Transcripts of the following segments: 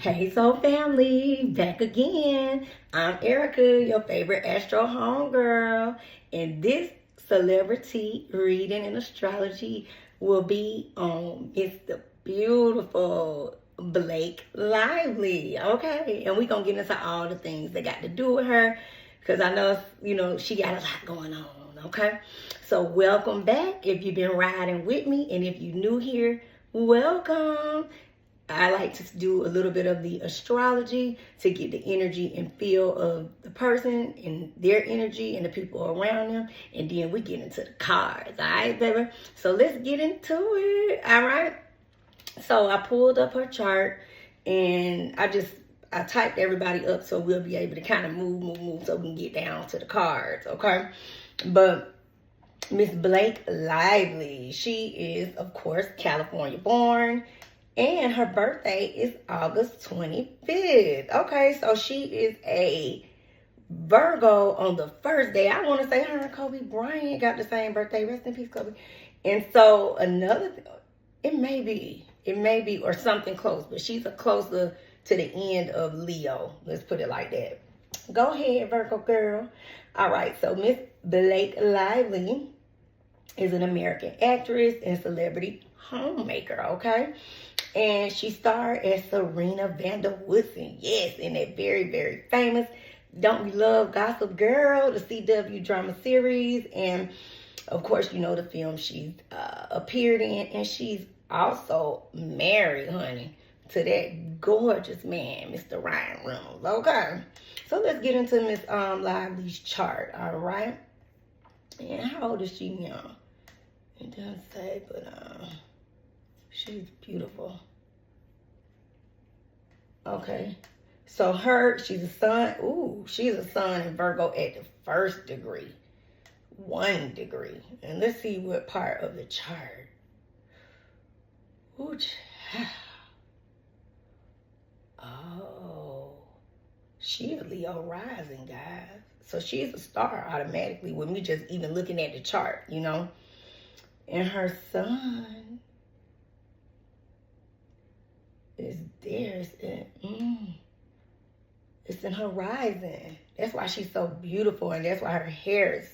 Hey Soul Family, back again. I'm Erica, your favorite astro homegirl, and this celebrity reading and astrology will be on Mr. Beautiful Blake Lively, okay? And we're gonna get into all the things that got to do with her, because I know, she got a lot going on, okay? So welcome back if you've been riding with me, and if you're new here, welcome. I like to do a little bit of the astrology to get the energy and feel of the person and their energy and the people around them. And then we get into the cards. All right, baby? So let's get into it. All right. So I pulled up her chart and I typed everybody up so we'll be able to kind of move so we can get down to the cards. Okay. But Miss Blake Lively, she is, of course, California born. And her birthday is August 25th. Okay, so she is a Virgo on the first day. I want to say her and Kobe Bryant got the same birthday. Rest in peace, Kobe. And so it may be, or something close, but she's closer to the end of Leo. Let's put it like that. Go ahead, Virgo girl. All right, so Miss Blake Lively is an American actress and celebrity homemaker, okay? And she starred as Serena Vander Woodson. Yes, in that very, very famous Don't We Love Gossip Girl, the CW drama series. And, of course, you know the film she's appeared in. And she's also married, honey, to that gorgeous man, Mr. Ryan Reynolds. Okay. So let's get into Miss Lively's chart, all right? And how old is she now? It doesn't say, but she's beautiful. Okay. So she's a sun. Ooh, she's a sun in Virgo at the first degree. 1 degree. And let's see what part of the chart. Ooh, oh. She a Leo rising, guys. So she's a star automatically with me just even looking at the chart, you know. And her sun is there. It's in her rising. That's why she's so beautiful, and that's why her hair is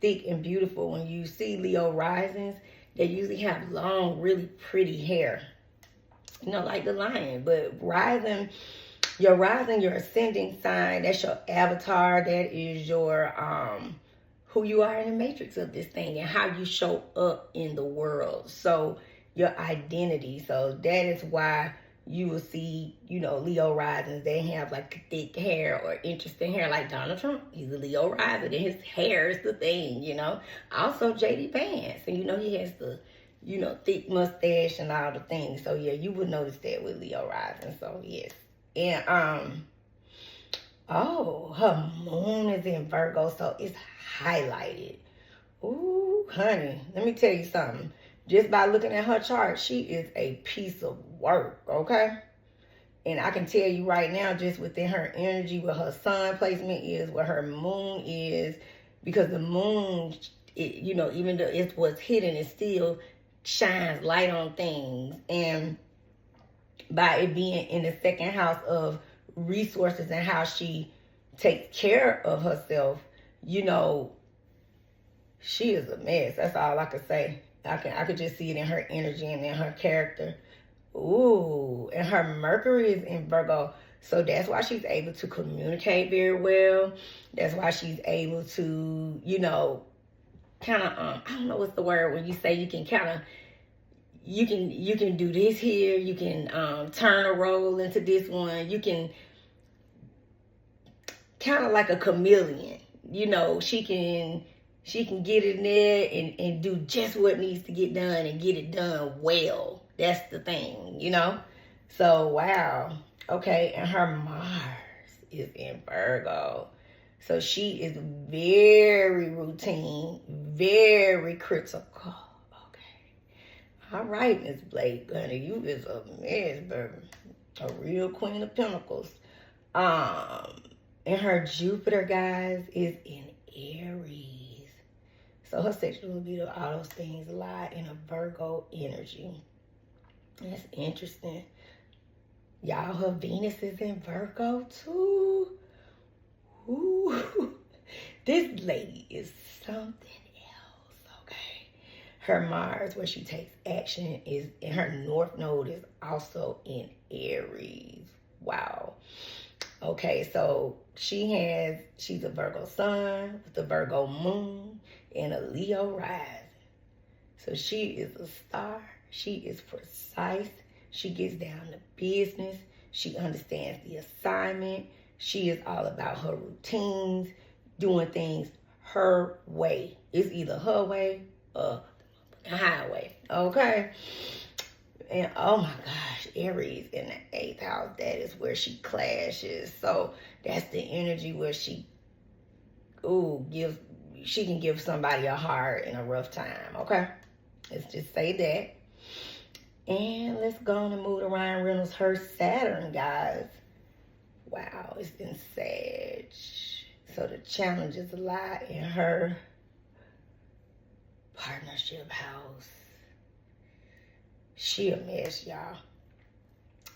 thick and beautiful. When you see Leo risings, they usually have long, really pretty hair. You know, like the lion. But your ascending sign, that's your avatar. That is your who you are in the matrix of this thing and how you show up in the world. So your identity. So that is why you will see, Leo risings. They have like thick hair or interesting hair, like Donald Trump. He's a Leo rising and his hair is the thing, Also JD Vance. And he has the, thick mustache and all the things. So yeah, you would notice that with Leo rising. So yes. And her moon is in Virgo, so it's highlighted. Ooh, honey, let me tell you something. Just by looking at her chart, she is a piece of work, okay? And I can tell you right now, just within her energy, what her sun placement is, what her moon is, because the moon, even though it's what's hidden, it still shines light on things. And by it being in the second house of resources and how she takes care of herself, she is a mess. That's all I could say. I could just see it in her energy and in her character. Ooh, and her Mercury is in Virgo. So that's why she's able to communicate very well. That's why she's able to, kind of, I don't know what's the word when you say you can kind of, you can do this here. You can turn a role into this one. You can kind of like a chameleon. She can get in there and do just what needs to get done and get it done well. That's the thing, So, wow. Okay, and her Mars is in Virgo. So she is very routine, very critical. Okay. All right, Miss Blake, honey, you is a mess, baby. A real Queen of Pentacles. And her Jupiter, guys, is in Aries. So her sexual libido, all those things lie in a Virgo energy. That's interesting. Y'all, her Venus is in Virgo too. Ooh. This lady is something else, okay? Her Mars, where she takes action, is in her North Node is also in Aries. Wow. Okay, so she's a Virgo sun with a Virgo moon and a Leo rising. So she is a star. She is precise. She gets down to business. She understands the assignment. She is all about her routines, doing things her way. It's either her way or the highway. Okay? And oh my gosh, Aries in the 8th house, that is where she clashes. So that's the energy where she can give somebody a hard and a rough time. Okay? Let's just say that. And let's go on and move to Ryan Reynolds, her Saturn, guys. Wow, it's in Sag. So the challenges lie in her partnership house. She a mess, y'all.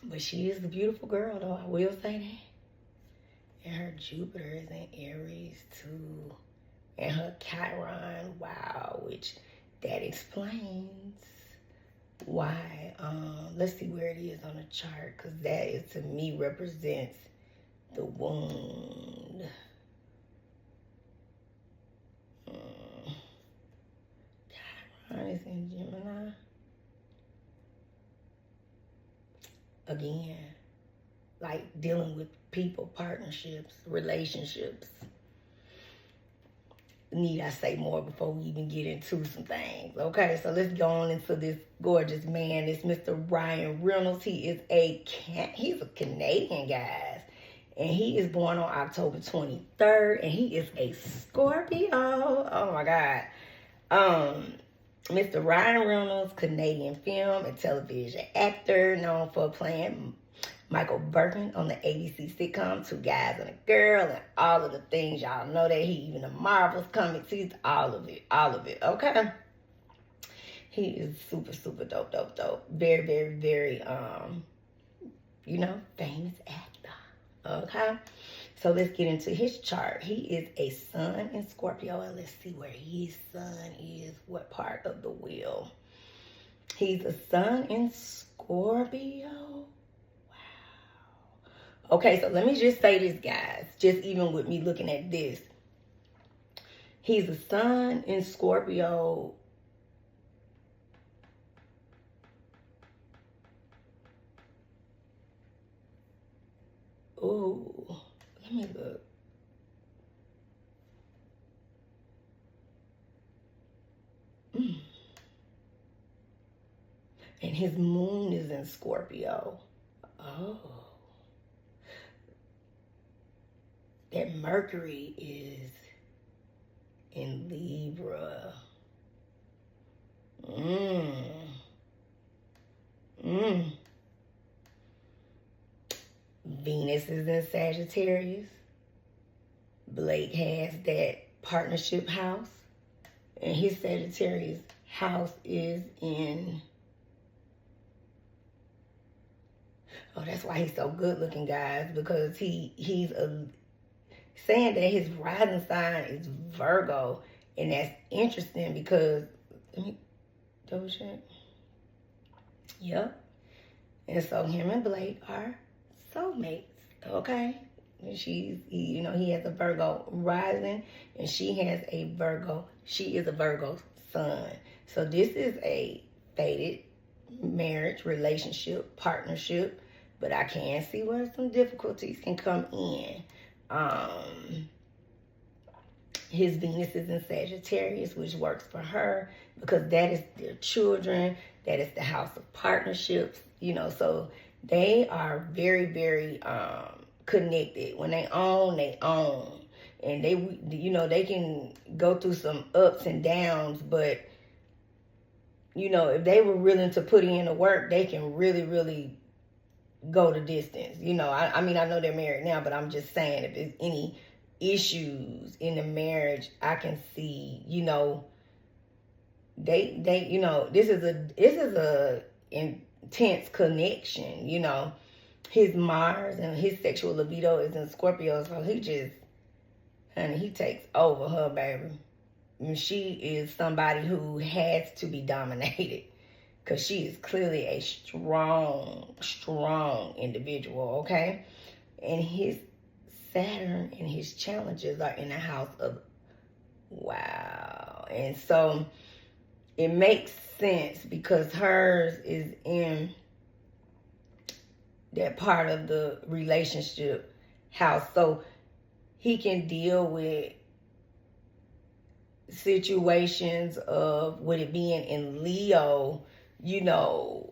But she is a beautiful girl, though. I will say that. And her Jupiter is in Aries, too. And her Chiron, wow, which that explains why. Let's see where it is on the chart, because that is, to me, represents the wound. Chiron is in Gemini. Again, like dealing with people, partnerships, relationships. Need I say more before we even get into some things? Okay, so let's go on into this gorgeous man. It's Mr. Ryan Reynolds. He's a Canadian, guys, and he is born on October 23rd, and he is a Scorpio. Oh my God. Mr. Ryan Reynolds, Canadian film and television actor, known for playing Michael Birkin on the ABC sitcom Two Guys and a Girl, and all of the things y'all know that he even the Marvel's comics. He's all of it, okay? He is super, super dope. Very, very, very, famous actor, okay? So let's get into his chart. He is a sun in Scorpio, and let's see where his sun is, what part of the wheel. He's a sun in Scorpio. Wow. Okay, so let me just say this, guys, just even with me looking at this. He's a sun in Scorpio. Ooh. Let me look. And his moon is in Scorpio. Oh. That Mercury is in Libra. Venus is in Sagittarius. Blake has that partnership house. And his Sagittarius house is in... Oh, that's why he's so good looking, guys. Because he's saying that his rising sign is Virgo. And that's interesting because... Let me double check. Yep. And so him and Blake are soulmates, okay? And he has a Virgo rising, and she is a Virgo sun. So this is a fated marriage, relationship, partnership, but I can see where some difficulties can come in. His Venus is in Sagittarius, which works for her because that is their children. That is the house of partnerships, so they are very, very connected. When they own. And they can go through some ups and downs, but, if they were willing to put in the work, they can really, really go the distance. I know they're married now, but I'm just saying if there's any issues in the marriage, I can see, this is a intense connection, his Mars and his sexual libido is in Scorpio, so he just, honey, he takes over her, baby. And she is somebody who has to be dominated because she is clearly a strong individual, okay? And his Saturn and his challenges are in the house of, wow. And so it makes sense because hers is in that part of the relationship house. So he can deal with situations of, with it being in Leo, you know,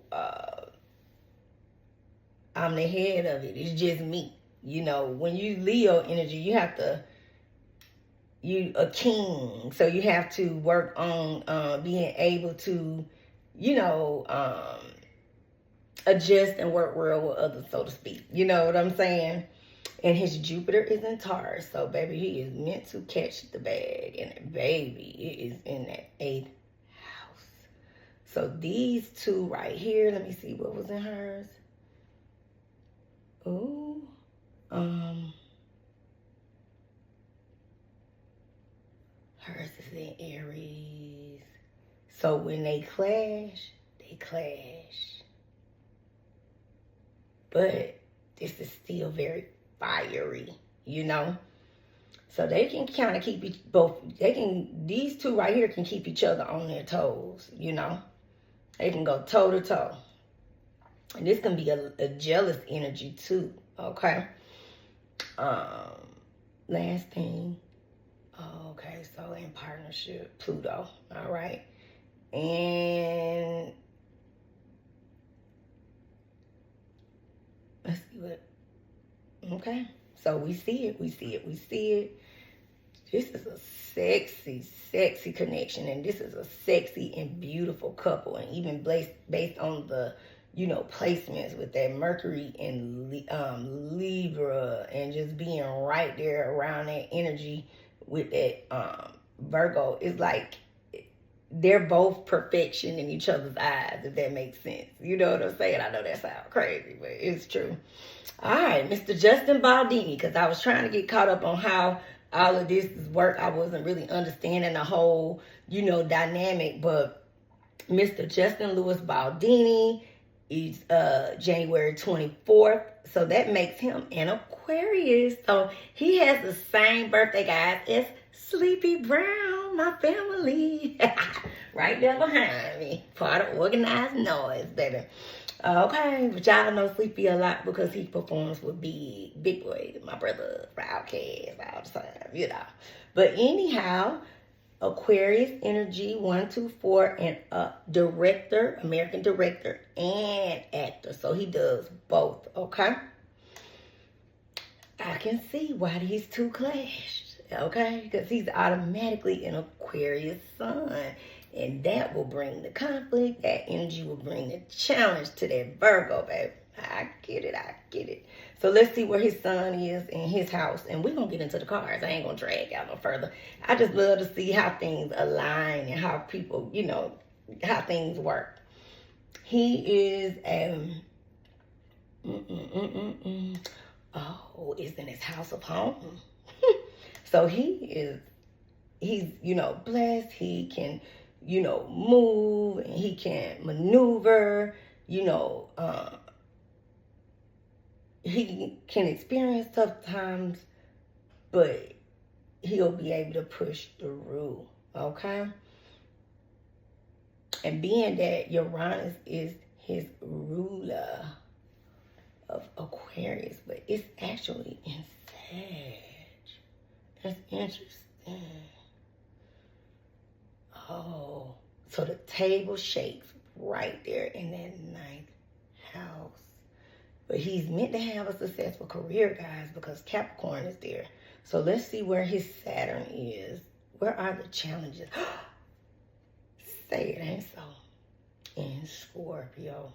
I'm the head of it. It's just me. You know, when you Leo energy, you have to, you a king. So you have to work on being able to, you know, adjust and work well with others, so to speak. You know what I'm saying? And his Jupiter is in Taurus. So, baby, he is meant to catch the bag. And, baby, it is in that 8th house. So, these two right here, let me see what was in hers. Ooh. Hers is in Aries. So, when they clash, they clash. But this is still very fiery, you know? So they can kind of keep these two right here can keep each other on their toes, you know? They can go toe to toe. And this can be a jealous energy too, okay? Last thing. Okay, so in partnership, Pluto, all right? And let's see what, okay. So we see it. This is a sexy connection. And this is a sexy and beautiful couple. And even based on the, you know, placements with that Mercury and Libra and just being right there around that energy with that Virgo, it's like they're both perfection in each other's eyes, if that makes sense. You know what I'm saying? I know that sounds crazy, but it's true. All right, Mr. Justin Baldini, because I was trying to get caught up on how all of this work. I wasn't really understanding the whole, you know, dynamic, but Mr. Justin Louis Baldini is January 24th, so that makes him an Aquarius. So he has the same birthday, guys, as Sleepy Brown, my family. Right there behind me. Part of Organized Noise, baby. Okay, but y'all know Sleepy a lot because he performs with Big Boy, my brother, Outcast, all the time, you know. But anyhow, Aquarius energy, 1, 2, 4, and a director, American director, and actor. So he does both, okay? I can see why these two clashed, okay? Because he's automatically an Aquarius sun. And that will bring the conflict. That energy will bring the challenge to that Virgo, baby. I get it. So let's see where his sun is in his house. And we're going to get into the cards. I ain't going to drag out no further. I just love to see how things align and how people, you know, how things work. He is oh, it's in his house of home. So he's, you know, blessed. He can, you know, move, and he can maneuver, you know, he can experience tough times, but he'll be able to push through, okay? And being that Uranus is his ruler of Aquarius, but it's actually in Sag. That's interesting. Oh, so the table shakes right there in that 9th house. But he's meant to have a successful career, guys, because Capricorn is there. So let's see where his Saturn is. Where are the challenges? Say it ain't so. In Scorpio.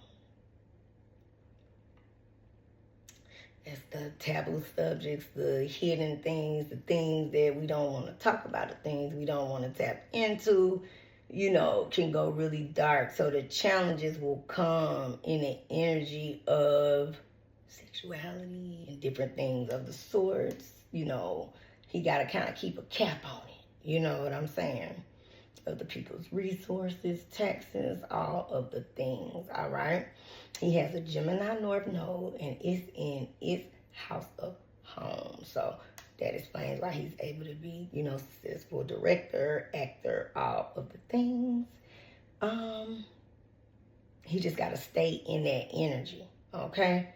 That's the taboo subjects, the hidden things, the things that we don't want to talk about, the things we don't want to tap into, you know, can go really dark. So the challenges will come in the energy of sexuality and different things of the sorts. You know, he got to kind of keep a cap on it. You know what I'm saying? Of the people's resources, taxes, all of the things, all right? He has a Gemini North Node, and it's in its house of home. So that explains why he's able to be, you know, successful director, actor, all of the things. He just got to stay in that energy, okay?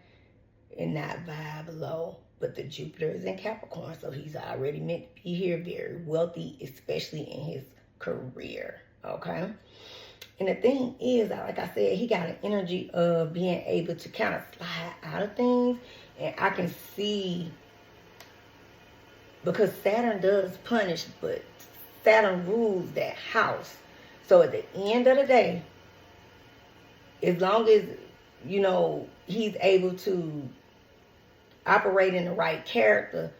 And not vibe low. But the Jupiter is in Capricorn, so he's already meant to be here, very wealthy, especially in his career, okay? And the thing is, like I said, he got an energy of being able to kind of slide out of things. And I can see, because Saturn does punish, but Saturn rules that house. So at the end of the day, as long as, you know, he's able to operate in the right character,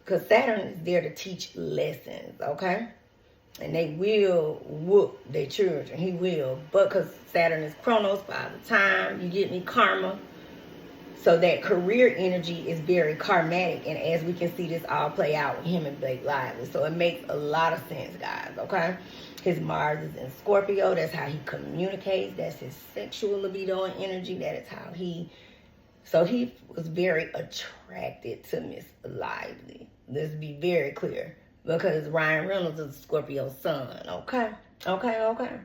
because Saturn is there to teach lessons, okay? And they will whoop their children. He will. But because Saturn is Chronos, by the time you get me, karma. So that career energy is very karmatic. And as we can see this all play out with him and Blake Lively. So it makes a lot of sense, guys, okay? His Mars is in Scorpio. That's how he communicates. That's his sexual libido and energy. That is how he... So he was very attracted to Miss Lively. Let's be very clear. Because Ryan Reynolds is a Scorpio sun. Okay? Okay.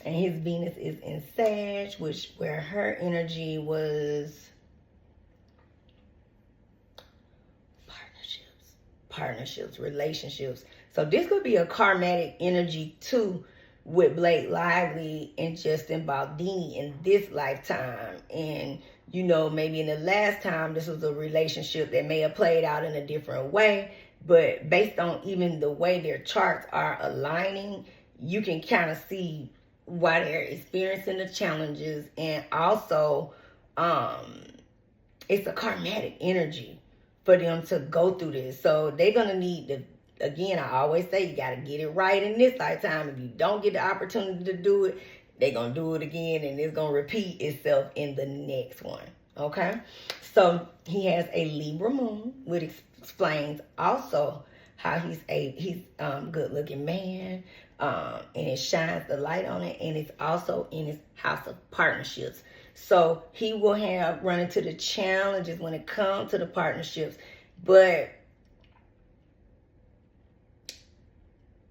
And his Venus is in Sag, where her energy was partnerships, relationships. So this could be a karmatic energy too with Blake Lively and Justin Baldini in this lifetime. And, you know, maybe in the last time this was a relationship that may have played out in a different way. But based on even the way their charts are aligning, you can kind of see why they're experiencing the challenges. And also, it's a karmatic energy for them to go through this. So they're going to need to, again, I always say, you got to get it right in this lifetime. If you don't get the opportunity to do it, they're going to do it again, and it's going to repeat itself in the next one. Okay? So he has a Libra moon, which explains also how he's a good-looking man, and it shines the light on it, and it's also in his house of partnerships. So he will have run into the challenges when it comes to the partnerships, but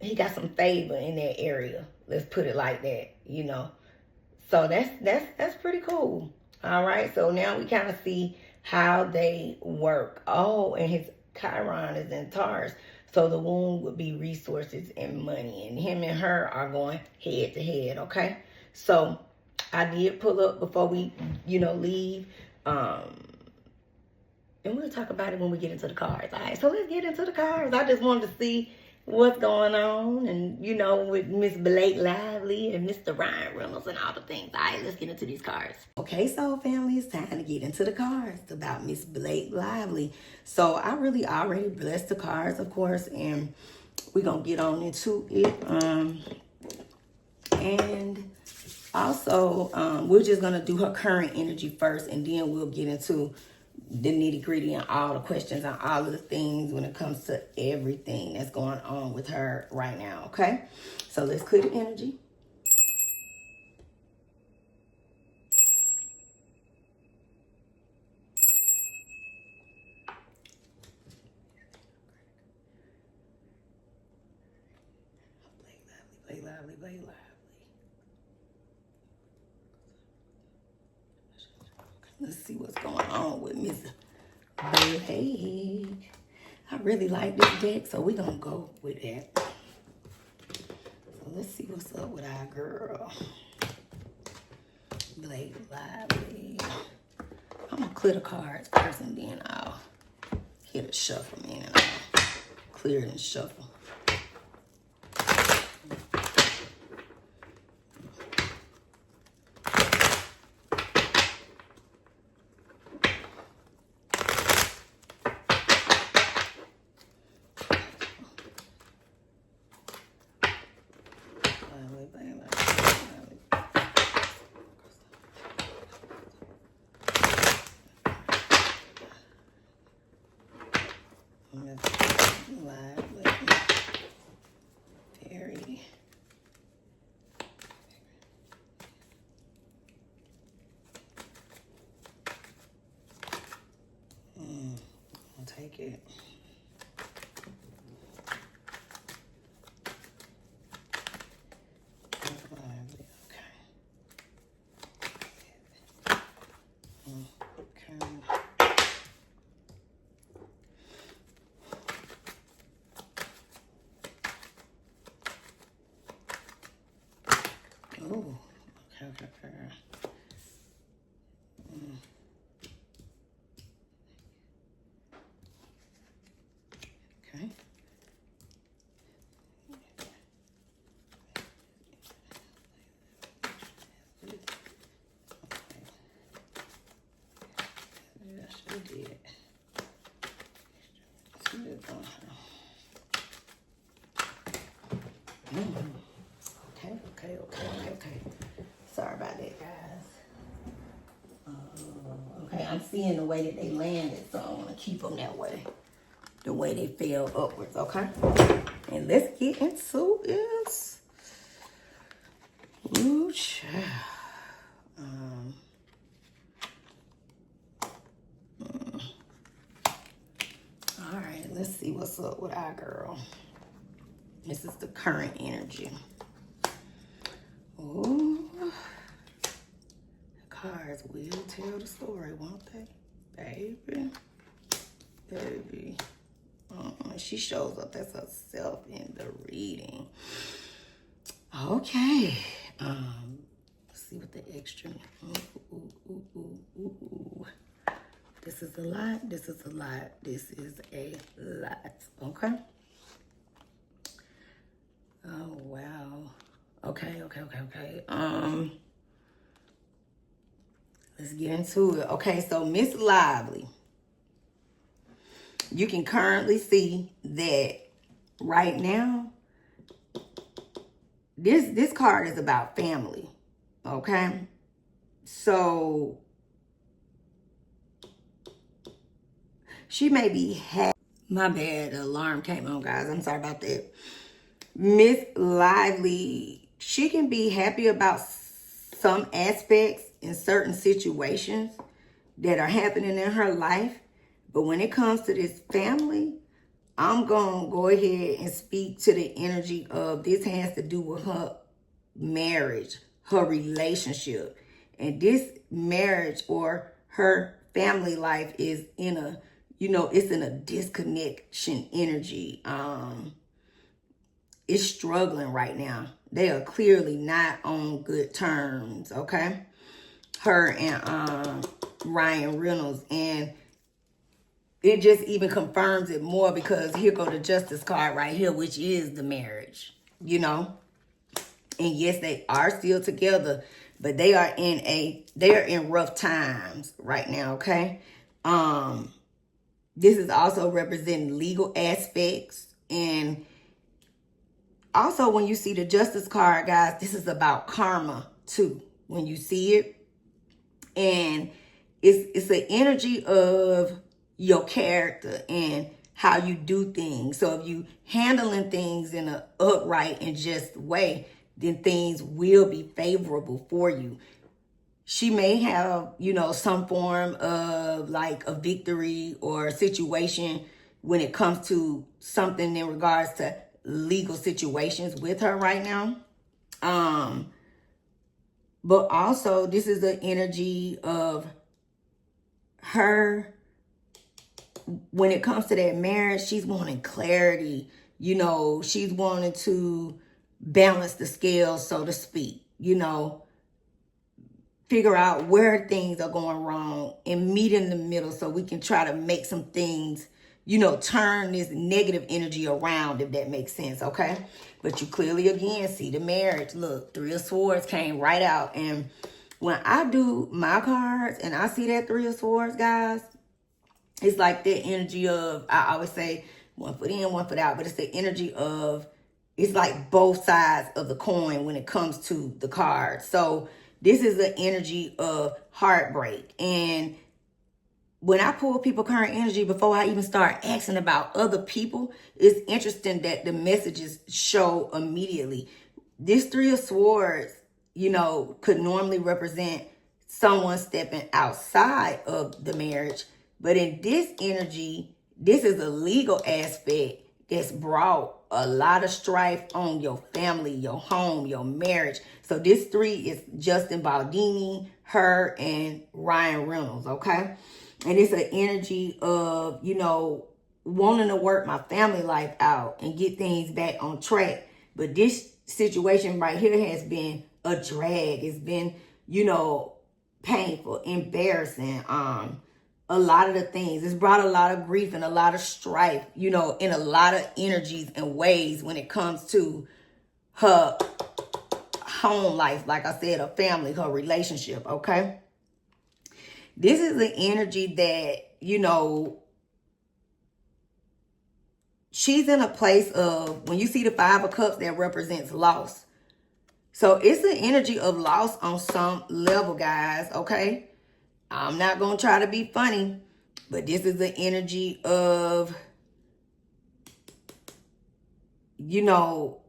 he got some favor in that area. Let's put it like that, you know. So that's pretty cool. All right. So now we kind of see how they work. Oh, and his Chiron is in Taurus. So the womb would be resources and money. And him and her are going head to head. Okay. So I did pull up before we, leave. And we'll talk about it when we get into the cards. All right. So let's get into the cards. I just wanted to see what's going on, and with Miss Blake Lively and Mr. Ryan Reynolds and all the things. All right, let's get into these cards. Okay, so family, it's time to get into the cards about Miss Blake Lively. So I really already blessed the cards, of course, and we're gonna get on into it. And also, we're just gonna do her current energy first, and then we'll get into the nitty-gritty and all the questions and all of the things when it comes to everything that's going on with her right now, okay? So let's clear the energy. Blake Lively. Let's see what's going on with Miss Blake. I really like this deck, so we're going to go with that. So let's see what's up with our girl, Blake Lively. I'm going to clear the cards first, and then I'll hit a shuffle, man. And I'll clear and shuffle. Lively. Very. I'll take it. Lively. Okay. Oh, okay. Okay. Yes, we did. Okay. Sorry about that, guys. Okay, I'm seeing the way that they landed, so I want to keep them that way. The way they fell upwards, okay? And let's get into this. Ooh, child. All right, let's see what's up with our girl. This is the current energy. Ooh. Cards will tell the story, won't they? Baby. She shows up as herself in the reading. Okay. Let's see what the extra. Ooh. This is a lot. This is a lot. This is a lot. Okay. Oh wow. Okay. Let's get into it. Okay, so Miss Lively, you can currently see that right now, this card is about family. Okay, so she may be my bad, the alarm came on, guys. I'm sorry about that. Miss Lively, she can be happy about some aspects in certain situations that are happening in her life. But when it comes to this family, I'm going to go ahead and speak to the energy of this has to do with her marriage, her relationship. And this marriage or her family life is in a, it's in a disconnection energy. It's struggling right now. They are clearly not on good terms, okay? Her and Ryan Reynolds. And it just even confirms it more because here go the Justice card right here, which is the marriage, And yes, they are still together, but they are in rough times right now, okay? This is also representing legal aspects. And also, when you see the Justice card, guys, this is about karma, too, when you see it. And it's the energy of your character and how you do things. So if you handling things in an upright and just way, then things will be favorable for you. She may have, some form of like a victory or a situation when it comes to something in regards to legal situations with her right now. But also this is the energy of her. When it comes to that marriage, she's wanting clarity. She's wanting to balance the scales, so to speak. Figure out where things are going wrong and meet in the middle so we can try to make some things, turn this negative energy around, if that makes sense, okay? But you clearly, again, see the marriage. Look, Three of Swords came right out. And when I do my cards and I see that Three of Swords, guys, it's like the energy of, I always say, one foot in, one foot out. But it's the energy of, it's like both sides of the coin when it comes to the card. So this is the energy of heartbreak. And when I pull people current energy, before I even start asking about other people, it's interesting that the messages show immediately. This Three of Swords, you know, could normally represent someone stepping outside of the marriage. But in this energy, this is a legal aspect that's brought a lot of strife on your family, your home, your marriage. So this three is Justin Baldini, her, and Ryan Reynolds, okay? And it's an energy of, you know, wanting to work my family life out and get things back on track. But this situation right here has been a drag. It's been, you know, painful, embarrassing. A lot of the things. It's brought a lot of grief and a lot of strife, you know, in a lot of energies and ways when it comes to her home life. Like I said, her family, her relationship, okay? This is an energy that, you know, she's in a place of, when you see the Five of Cups, that represents loss. So it's an energy of loss on some level, guys, okay? I'm not going to try to be funny, but this is the energy of, you know,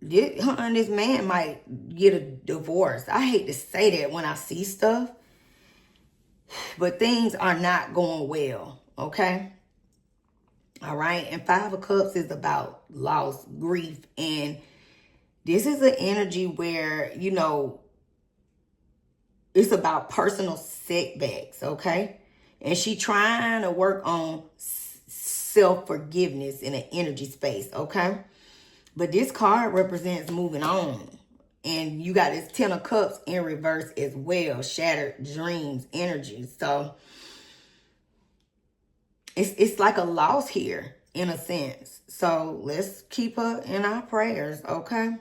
her and this man might get a divorce. I hate to say that when I see stuff, but things are not going well, okay? All right, and Five of Cups is about loss, grief, and this is an energy where, you know, it's about personal setbacks, okay? And she trying to work on self-forgiveness in an energy space, okay? But this card represents moving on. And you got this Ten of Cups in reverse as well. Shattered dreams, energy. So it's like a loss here in a sense. So let's keep her in our prayers, okay?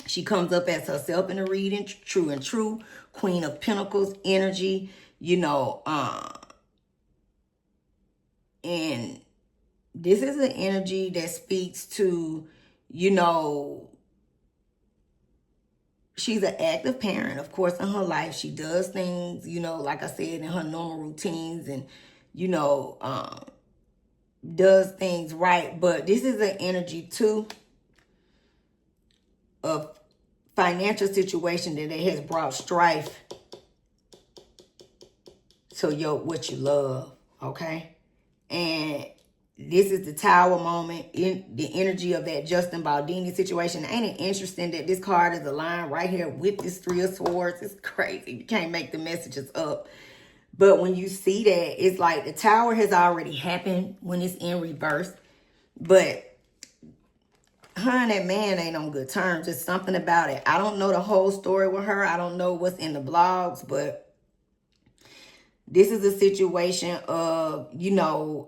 She comes up as herself in the reading, true and true. Queen of Pentacles energy, you know, and this is an energy that speaks to, you know, she's an active parent, of course, in her life. She does things, you know, like I said, in her normal routines and, you know, does things right. But this is an energy, too, of financial situation that it has brought strife to what you love, okay? And this is the Tower moment, in the energy of that Justin Baldini situation. Ain't it interesting that this card is aligned right here with this Three of Swords? It's crazy. You can't make the messages up. But when you see that, it's like the Tower has already happened when it's in reverse. But her and that man ain't on good terms. There's something about it. I don't know the whole story with her. I don't know what's in the blogs, but this is a situation of, you know,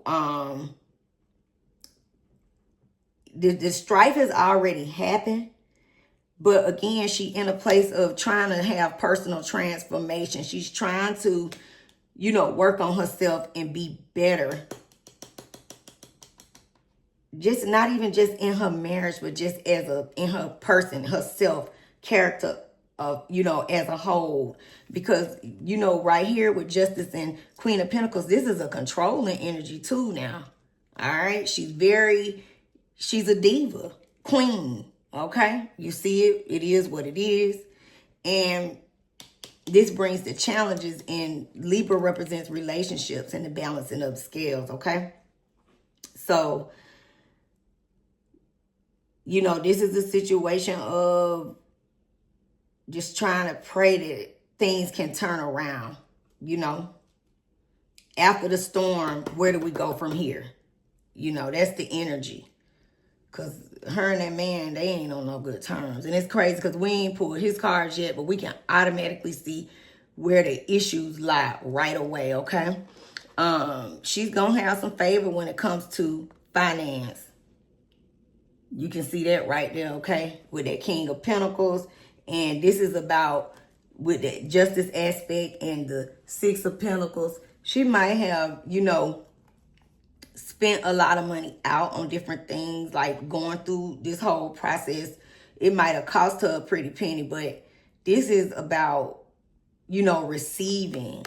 the strife has already happened. But again, she in a place of trying to have personal transformation. She's trying to, you know, work on herself and be better. Just not even just in her marriage, but just in her person, herself, character, you know, as a whole. Because, you know, right here with Justice and Queen of Pentacles, this is a controlling energy too now. All right. She's a diva, queen. Okay. You see it. It is what it is. And this brings the challenges, and Libra represents relationships and the balancing of the scales. Okay. So, you know, this is a situation of just trying to pray that things can turn around, you know. After the storm, where do we go from here? You know, that's the energy. Because her and that man, they ain't on no good terms. And it's crazy because we ain't pulled his cards yet, but we can automatically see where the issues lie right away, okay? She's going to have some favor when it comes to finance. You can see that right there, okay? With that King of Pentacles. And this is about, with the justice aspect and the Six of Pentacles, she might have, you know, spent a lot of money out on different things, like going through this whole process. It might have cost her a pretty penny, but this is about, you know, receiving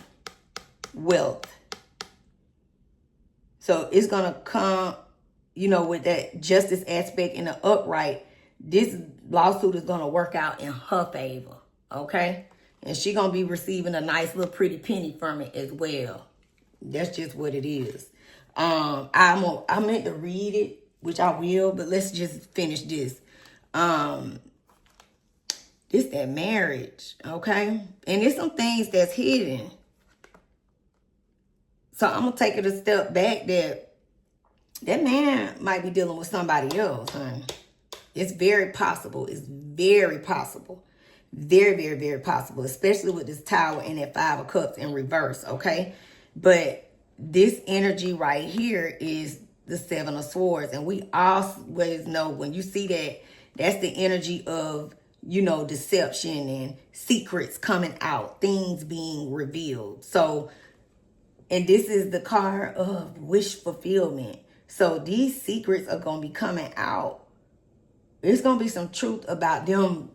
wealth. So it's going to come, you know, with that justice aspect in the upright. This lawsuit is going to work out in her favor, okay? And she going to be receiving a nice little pretty penny from it as well. That's just what it is. I meant to read it, which I will, but let's just finish this. This that marriage, okay? And there's some things that's hidden. So I'm going to take it a step back that man might be dealing with somebody else, honey. It's very possible. It's very possible. Very, very, very possible. Especially with this Tower and that 5 of Cups in reverse, okay? But this energy right here is the 7 of Swords. And we always know when you see that, that's the energy of, you know, deception and secrets coming out. Things being revealed. So, and this is the card of wish fulfillment. So these secrets are going to be coming out. There's going to be some truth about them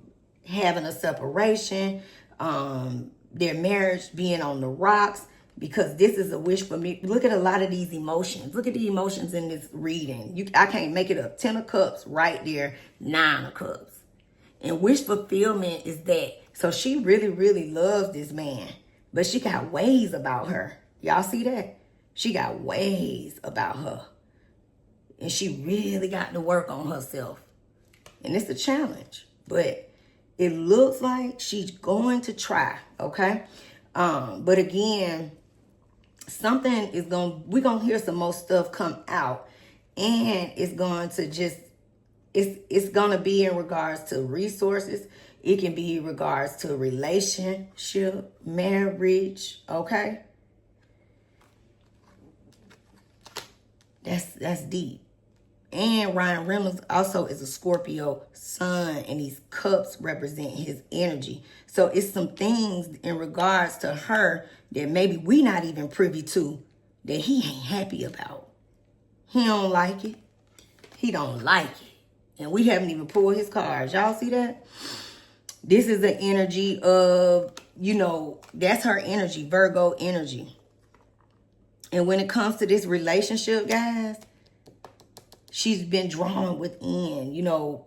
having a separation, their marriage being on the rocks, because this is a wish for me. Look at a lot of these emotions. Look at the emotions in this reading. I can't make it up. 10 of Cups right there, 9 of Cups. And wish fulfillment is that. So she really, really loves this man, but she got ways about her. Y'all see that? She got ways about her. And she really got to work on herself. And it's a challenge. But it looks like she's going to try, okay? But again, something is we're going to hear some more stuff come out. And it's going to just, it's going to be in regards to resources. It can be in regards to relationship, marriage, okay? That's deep. And Ryan Reynolds also is a Scorpio sun, and these cups represent his energy. So it's some things in regards to her that maybe we not even privy to that he ain't happy about. He don't like it. He don't like it. And we haven't even pulled his cards. Y'all see that? This is the energy of, you know, that's her energy, Virgo energy. And when it comes to this relationship, guys, she's been drawn within, you know,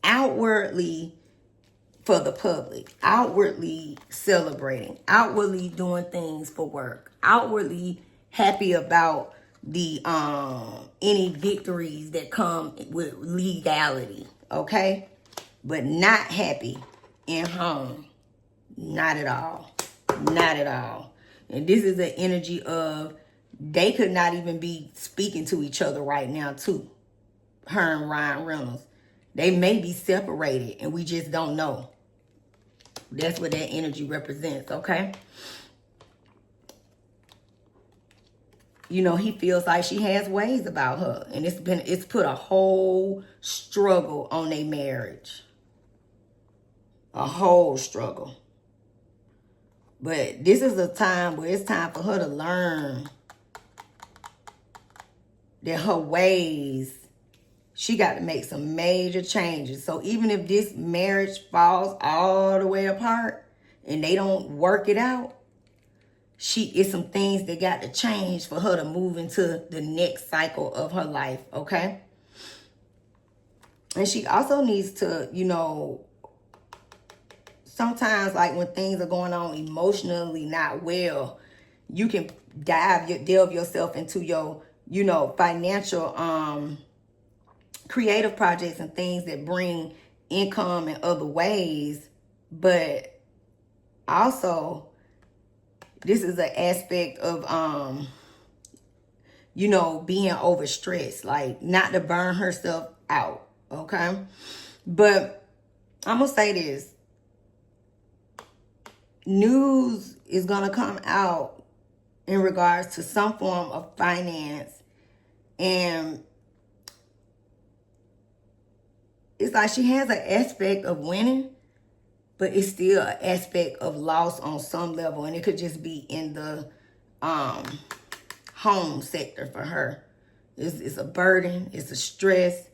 outwardly for the public, outwardly celebrating, outwardly doing things for work, outwardly happy about the any victories that come with legality, okay? But not happy in home. Not at all. Not at all. And this is the energy of they could not even be speaking to each other right now, too. Her and Ryan Reynolds. They may be separated and we just don't know. That's what that energy represents, okay? You know, he feels like she has ways about her. And it's put a whole struggle on their marriage. A whole struggle. But this is a time where it's time for her to learn that her ways, she got to make some major changes. So even if this marriage falls all the way apart and they don't work it out, it's some things that got to change for her to move into the next cycle of her life, okay? And she also needs to, you know, sometimes like when things are going on emotionally not well, you can delve yourself into your, you know, financial, creative projects and things that bring income in other ways. But also, this is an aspect of, you know, being overstressed, like not to burn herself out, okay? But I'm going to say this. News is going to come out in regards to some form of finance, and it's like she has an aspect of winning, but it's still an aspect of loss on some level. And it could just be in the home sector for her. It's a burden. It's a stress.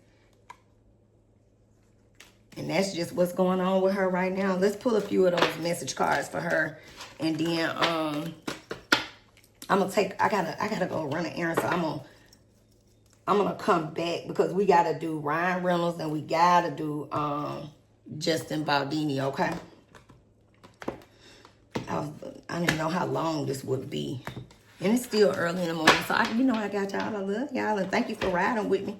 And that's just what's going on with her right now. Let's pull a few of those message cards for her. And then I gotta go run an errand, so I'm gonna come back because we gotta do Ryan Reynolds and we gotta do Justin Baldini, okay? I didn't know how long this would be. And it's still early in the morning, so I got y'all. I love y'all, and thank you for riding with me.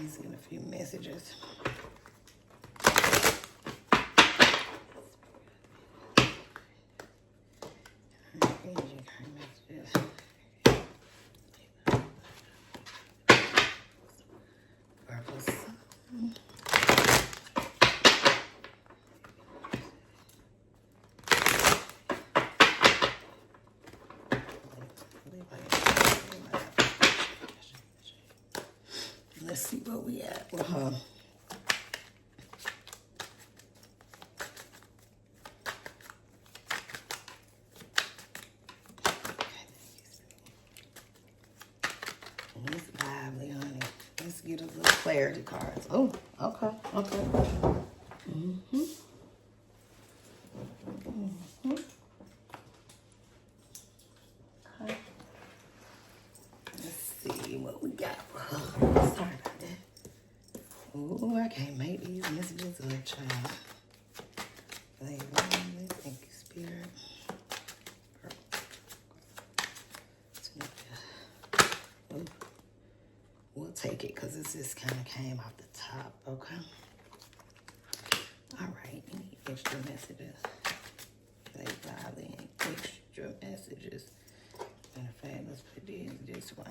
Let's get a few messages. Let's see where we at with her. It's lively, honey. Let's get us little clarity cards. Oh, okay. Mm-hmm. Okay. Let's see what we got for her. Sorry about that. Oh, I can't make these messages up, child. Thank you, Spirit. Oh, we'll take it because this just kind of came off the top, okay? All right, we need extra messages. They probably ain't extra messages. Matter of fact, let's put these this way.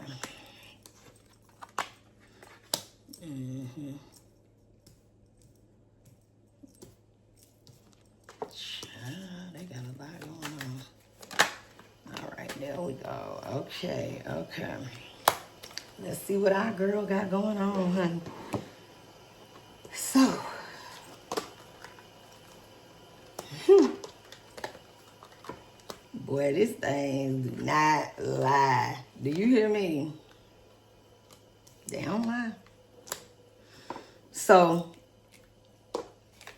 Child, they got a lot going on. All right, there we go. Okay. Let's see what our girl got going on, honey. So, boy, this thing do not lie. Do you hear me? They don't lie. So,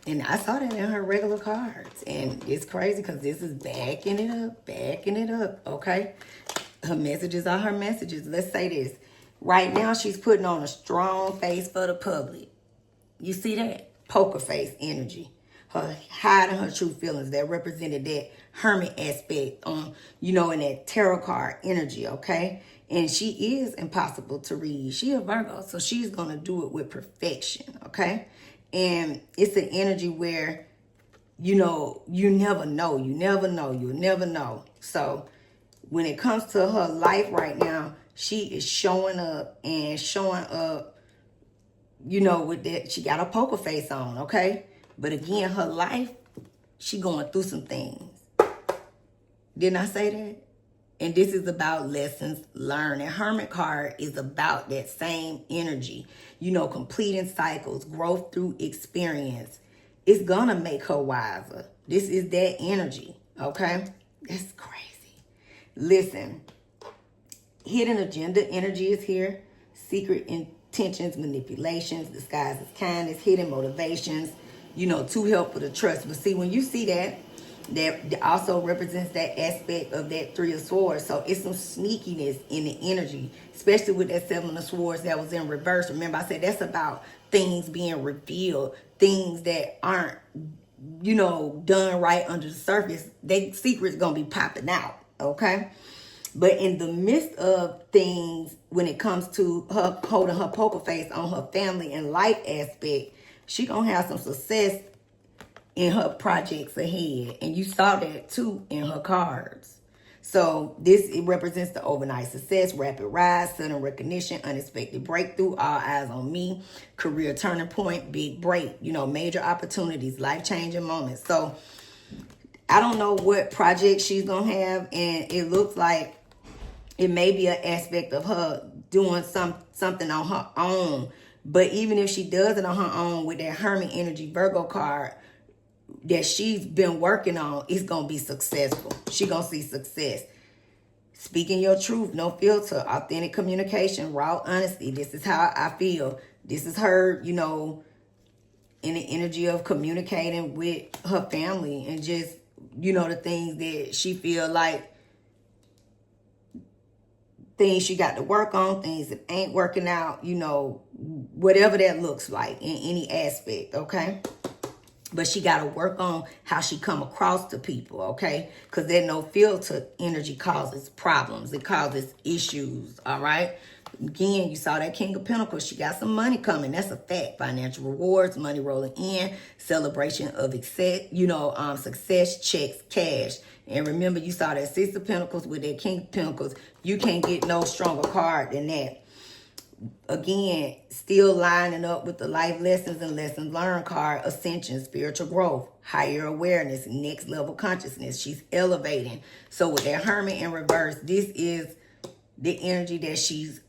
and I saw that in her regular cards. And it's crazy because this is backing it up, okay? Her messages are her messages. Let's say this. Right now, she's putting on a strong face for the public. You see that? Poker face energy. Her hiding her true feelings. That represented that hermit aspect in that tarot card energy, okay? And she is impossible to read. She a Virgo, so she's going to do it with perfection, okay? And it's an energy where, you never know. You'll never know. So when it comes to her life right now, she is showing up, with that. She got a poker face on, okay? But again, her life, she going through some things. Didn't I say that? And this is about lessons learned. And Hermit card is about that same energy. Completing cycles, growth through experience. It's gonna make her wiser. This is that energy, okay? That's crazy. Listen, hidden agenda energy is here. Secret intentions, manipulations, disguised as kindness, hidden motivations, too helpful to trust. But see, when you see that also represents that aspect of that Three of Swords. So it's some sneakiness in the energy, especially with that Seven of Swords that was in reverse. Remember, I said that's about things being revealed, things that aren't, done right under the surface. They secrets gonna be popping out, okay? But in the midst of things, when it comes to her holding her poker face on her family and life aspect, she gonna have some success in her projects ahead. And you saw that too in her cards. So it represents the overnight success, rapid rise, sudden recognition, unexpected breakthrough, all eyes on me, career turning point, big break, major opportunities, life-changing moments. So I don't know what project she's going to have, and it looks like it may be an aspect of her doing something on her own. But even if she does it on her own with that Hermit energy Virgo card that she's been working on, it's going to be successful. She going to see success. Speaking your truth, no filter, authentic communication, raw honesty. This is how I feel. This is her, in the energy of communicating with her family and just, you know, the things that she feel like, things she got to work on, things that ain't working out, you know, whatever that looks like in any aspect, okay? But she got to work on how she come across to people, okay? Because that no filter energy causes problems. It causes issues, all right? Again, you saw that King of Pentacles. She got some money coming. That's a fact. Financial rewards, money rolling in, celebration of success, checks, cash. And remember, you saw that Six of Pentacles with that King of Pentacles. You can't get no stronger card than that. Again, still lining up with the life lessons and lessons learned card, ascension, spiritual growth, higher awareness, next level consciousness. She's elevating. So with that Hermit in reverse, this is the energy that she's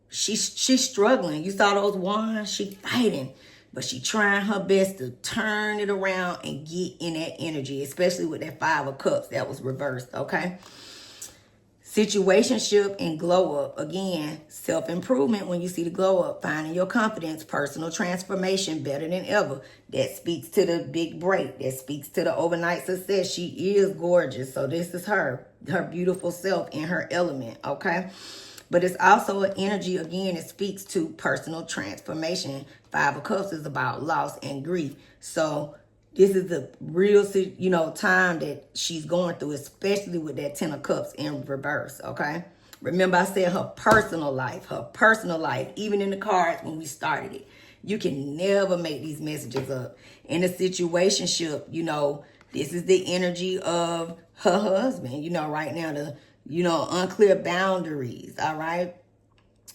struggling. You saw those wands? She fighting, but she trying her best to turn it around and get in that energy, especially with that Five of Cups that was reversed, okay? Situationship and glow up. Again, self-improvement when you see the glow up. Finding your confidence, personal transformation, better than ever. That speaks to the big break. That speaks to the overnight success. She is gorgeous. So this is her beautiful self in her element, okay? But it's also an energy, again, it speaks to personal transformation. Five of Cups is about loss and grief. So this is the real, time that she's going through, especially with that Ten of Cups in reverse, okay? Remember I said her personal life, even in the cards when we started it. You can never make these messages up. In a situationship, this is the energy of her husband, right now, the, unclear boundaries, all right?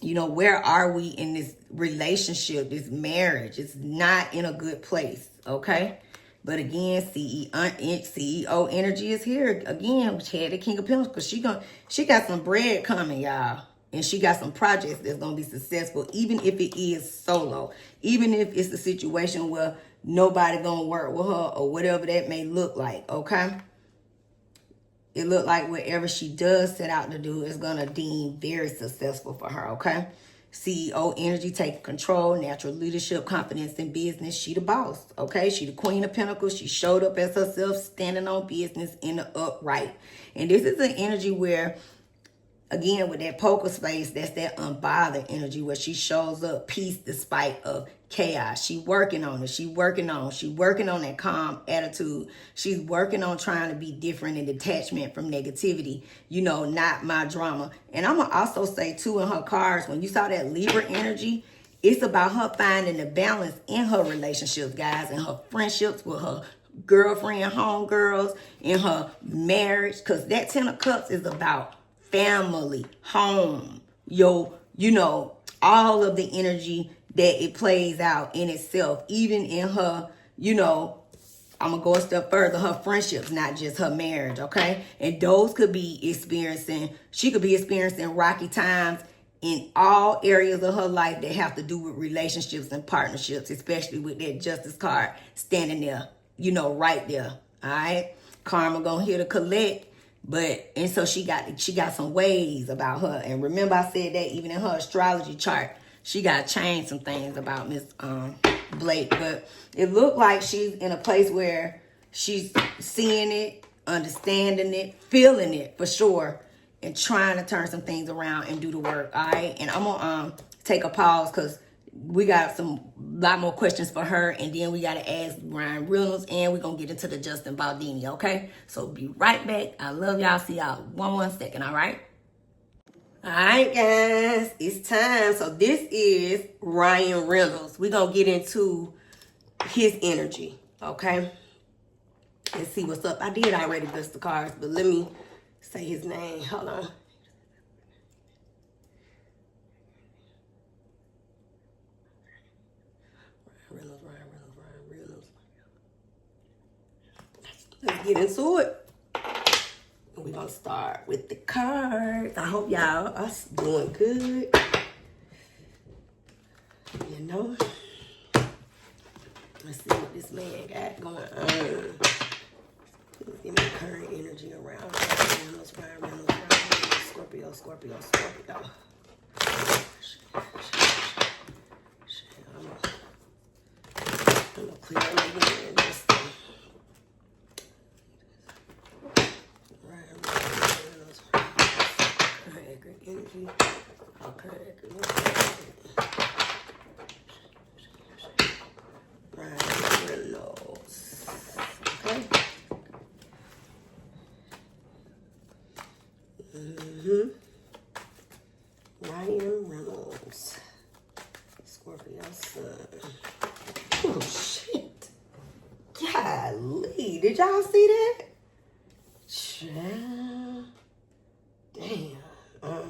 Where are we in this relationship, this marriage? It's not in a good place, okay? But again, CEO energy is here. Again, she had the King of Pentacles. She got some bread coming, y'all. And she got some projects that's going to be successful, even if it is solo. Even if it's a situation where nobody going to work with her or whatever that may look like, okay? It look like whatever she does set out to do is going to deem very successful for her, okay? CEO energy, taking control, natural leadership, confidence in business. She the boss, okay? She the Queen of Pentacles. She showed up as herself, standing on business in the upright. And this is an energy where, again, with that poker space, that's that unbothered energy where she shows up peace despite of chaos. She working on it. She working on that calm attitude. She's working on trying to be different and detachment from negativity. Not my drama. And I'm going to also say, too, in her cards, when you saw that Libra energy, it's about her finding the balance in her relationships, guys, and her friendships with her girlfriend, homegirls, in her marriage. Because that Ten of Cups is about family, home, all of the energy that it plays out in itself, even in her, I'm going to go a step further, her friendships, not just her marriage, okay? And those she could be experiencing rocky times in all areas of her life that have to do with relationships and partnerships, especially with that Justice card standing there, right there, all right? Karma going to hit her collect. And so she got some ways about her. And remember I said that even in her astrology chart, she got to change some things about Miss Blake. But it looked like she's in a place where she's seeing it, understanding it, feeling it for sure, and trying to turn some things around and do the work, all right? And I'm going to take a pause because we got a lot more questions for her, and then we got to ask Reynolds, and we're going to get into the Justin Baldini, okay? So be right back. I love y'all. See y'all one second, all right? All right, guys, it's time. So this is Ryan Reynolds. We're going to get into his energy, okay? Let's see what's up. I did already list the cards, but let me say his name. Hold on. Ryan Reynolds. Let's get into it. We're going to start with the cards. I hope y'all are doing good. Let's see what this man got going on. Let's give me current energy around Ryan Reynolds. Scorpio. I'm gonna clear them again. This thing. Reynolds. Current energy. Reynolds. Okay. Ryan Reynolds. Scorpio sun. Oh shit. Golly. Did y'all see that? Child. Damn. I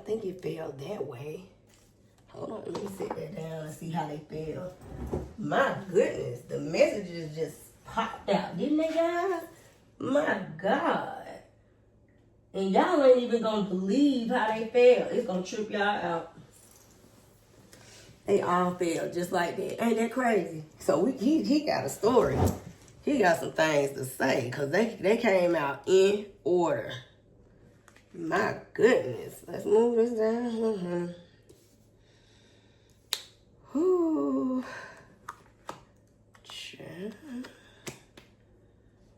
think it fell that way. Hold on, let me sit that down and see how they fell. My goodness, the messages just popped out, didn't they, guys? My God. And y'all ain't even gonna believe how they fell. It's gonna trip y'all out. They all fell just like that. Ain't that crazy? So he got a story. He got some things to say because they came out in order. My goodness. Let's move this down. Whoo.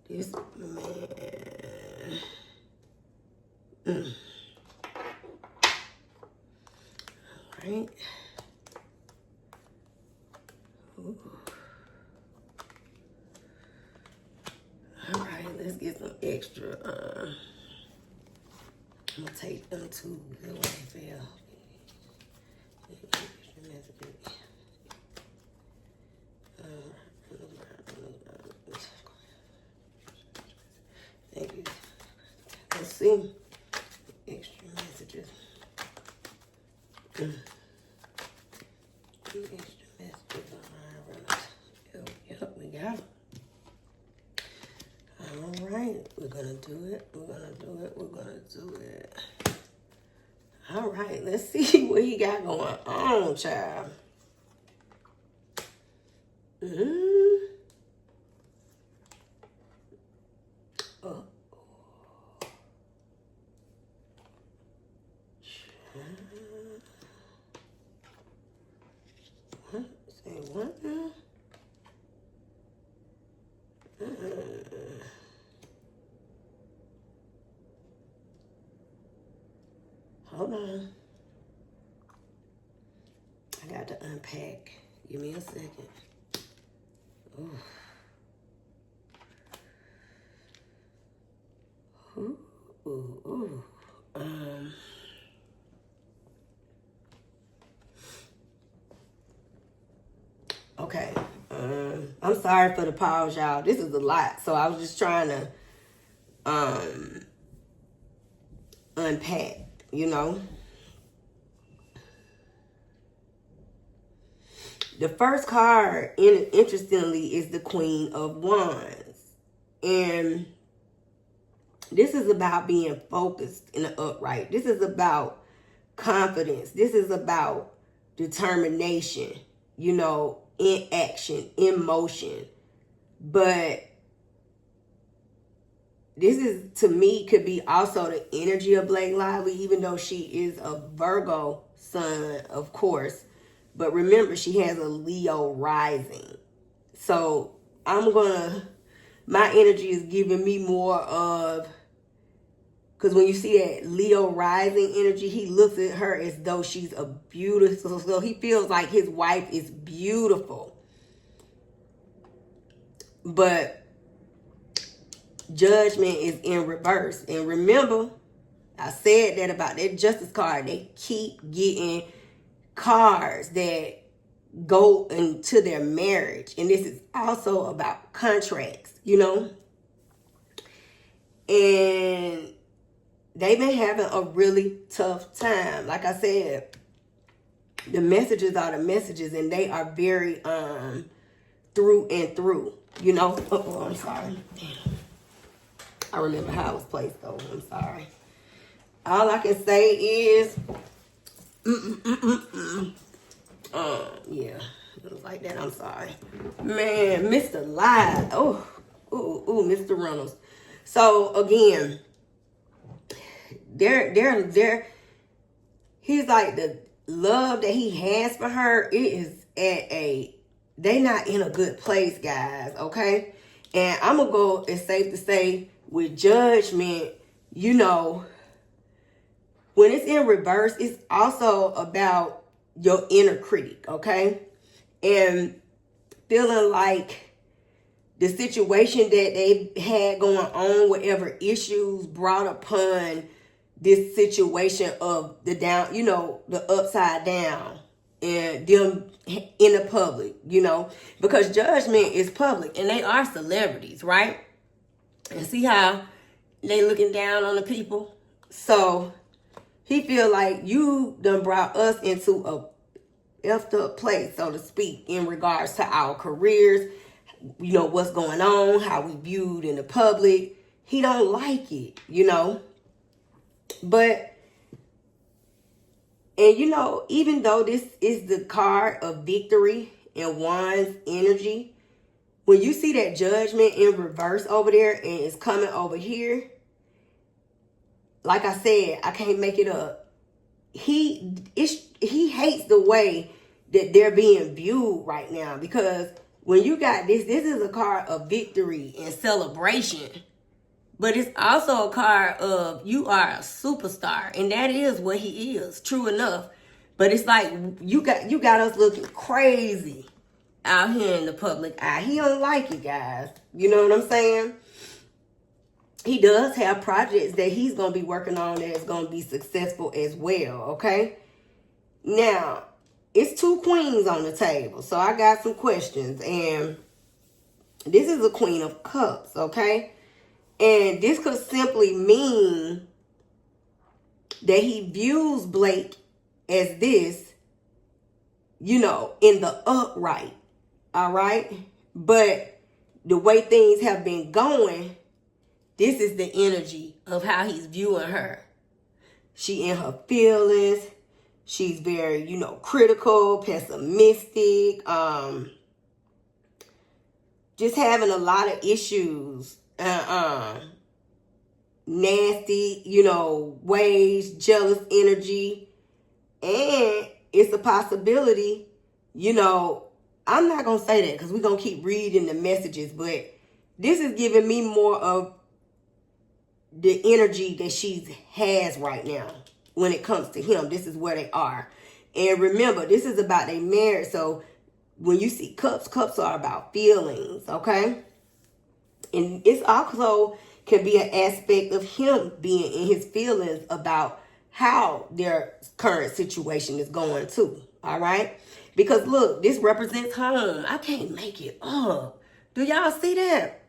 This man. All right. Ooh. All right, let's get some extra. I'm gonna take them to the way they fell. Thank you. Let's see. Extra messages. Extra messages on Yep, we got it. All right, we're gonna do it. All right, let's see what he got going on, child. Oh. What? Say what now? Hold on. I got to unpack. Give me a second. Ooh. Ooh. Okay. I'm sorry for the pause, y'all. This is a lot. So I was just trying to unpack, you know. The first card, interestingly, is the Queen of Wands. And this is about being focused in the upright. This is about confidence. This is about determination, you know, in action, in motion. But this is, to me, could be also the energy of Blake Lively, even though she is a Virgo sun, of course. But remember, she has a Leo rising. So my energy is giving me more of, because when you see that Leo rising energy, he looks at her as though she's a beautiful, so he feels like his wife is beautiful. But Judgment is in reverse. And remember, I said that about that Justice card. They keep getting cards that go into their marriage. And this is also about contracts, you know. And they've been having a really tough time. Like I said, the messages are the messages, and they are very through and through, you know. Oh, I'm sorry. I remember how it was placed, though. I'm sorry. All I can say is, yeah, it was like that. I'm sorry, man. Mr. Live. Mr. Reynolds. So again, he's like, the love that he has for her, it is they not in a good place, guys, okay? And I'm gonna go, it's safe to say, with judgment, you know, when it's in reverse, it's also about your inner critic, okay? And feeling like the situation that they had going on, whatever issues brought upon this situation of the down, you know, the upside down, and them in the public, you know, because judgment is public and they are celebrities, right? And see how they looking down on the people? So he feel like you done brought us into a effed up place, so to speak, in regards to our careers, you know, what's going on, how we viewed in the public. He don't like it, you know. But, and you know, even though this is the card of victory and Wands energy, when you see that judgment in reverse over there and it's coming over here, like I said, I can't make it up. He hates the way that they're being viewed right now, because when you got this is a card of victory and celebration, but it's also a card of you are a superstar, and that is what he is, true enough. But it's like you got us looking crazy out here in the public eye. He don't like it, guys. You know what I'm saying? He does have projects that he's going to be working on that is going to be successful as well, okay? Now, it's two queens on the table, so I got some questions. And this is a Queen of Cups, okay? And this could simply mean that he views Blake as this, you know, in the upright, all right? But the way things have been going, this is the energy of how he's viewing her. She in her feelings. She's very, you know, critical, pessimistic, just having a lot of issues, nasty, you know, ways, jealous energy. And it's a possibility, you know, I'm not going to say that because we're going to keep reading the messages, but this is giving me more of the energy that she has right now when it comes to him. This is where they are. And remember, this is about their marriage. So when you see cups, cups are about feelings, okay? And it's also can be an aspect of him being in his feelings about how their current situation is going too, all right? Because look, this represents home. I can't make it up. Do y'all see that?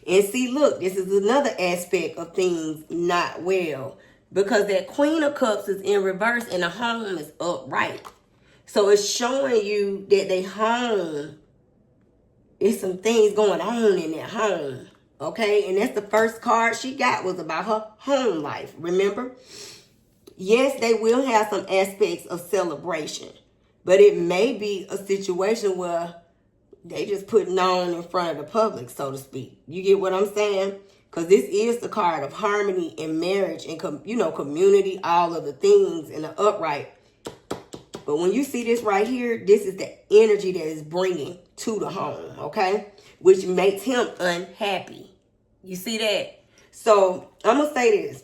And see, look, this is another aspect of things not well, because that Queen of Cups is in reverse and the home is upright. So it's showing you that they home, it's some things going on in their home, okay? And that's the first card she got was about her home life, remember? Yes, they will have some aspects of celebration, but it may be a situation where they just putting on in front of the public, so to speak. You get what I'm saying? Because this is the card of harmony and marriage and, you know, community, all of the things in the upright. But when you see this right here, this is the energy that is bringing to the home, okay? Which makes him unhappy. You see that? So I'm going to say this.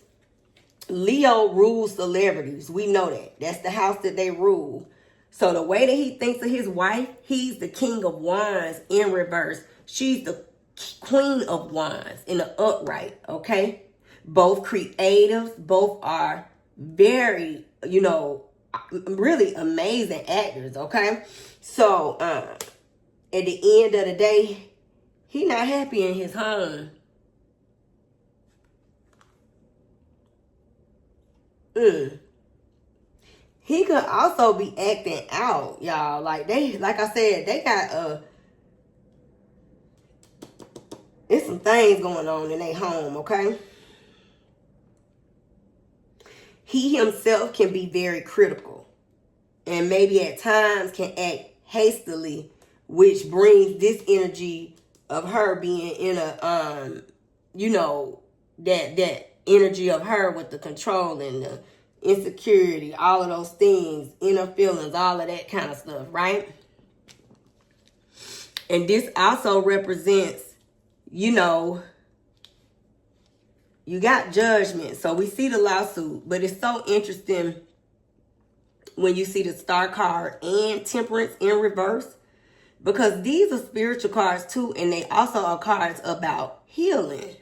Leo rules celebrities. We know that. That's the house that they rule. So the way that he thinks of his wife, he's the King of Wands in reverse. She's the Queen of Wands in the upright, okay? Both creatives, both are very, you know, really amazing actors, okay? So at the end of the day, he's not happy in his home. He could also be acting out, y'all. Like I said, they got it's some things going on in their home, okay? He himself can be very critical and maybe at times can act hastily, which brings this energy of her being in a you know, that energy of her with the control and the insecurity, all of those things, inner feelings, all of that kind of stuff, right? And this also represents, you know, you got judgment. So we see the lawsuit, but it's so interesting when you see the Star card and Temperance in reverse, because these are spiritual cards too, and they also are cards about healing.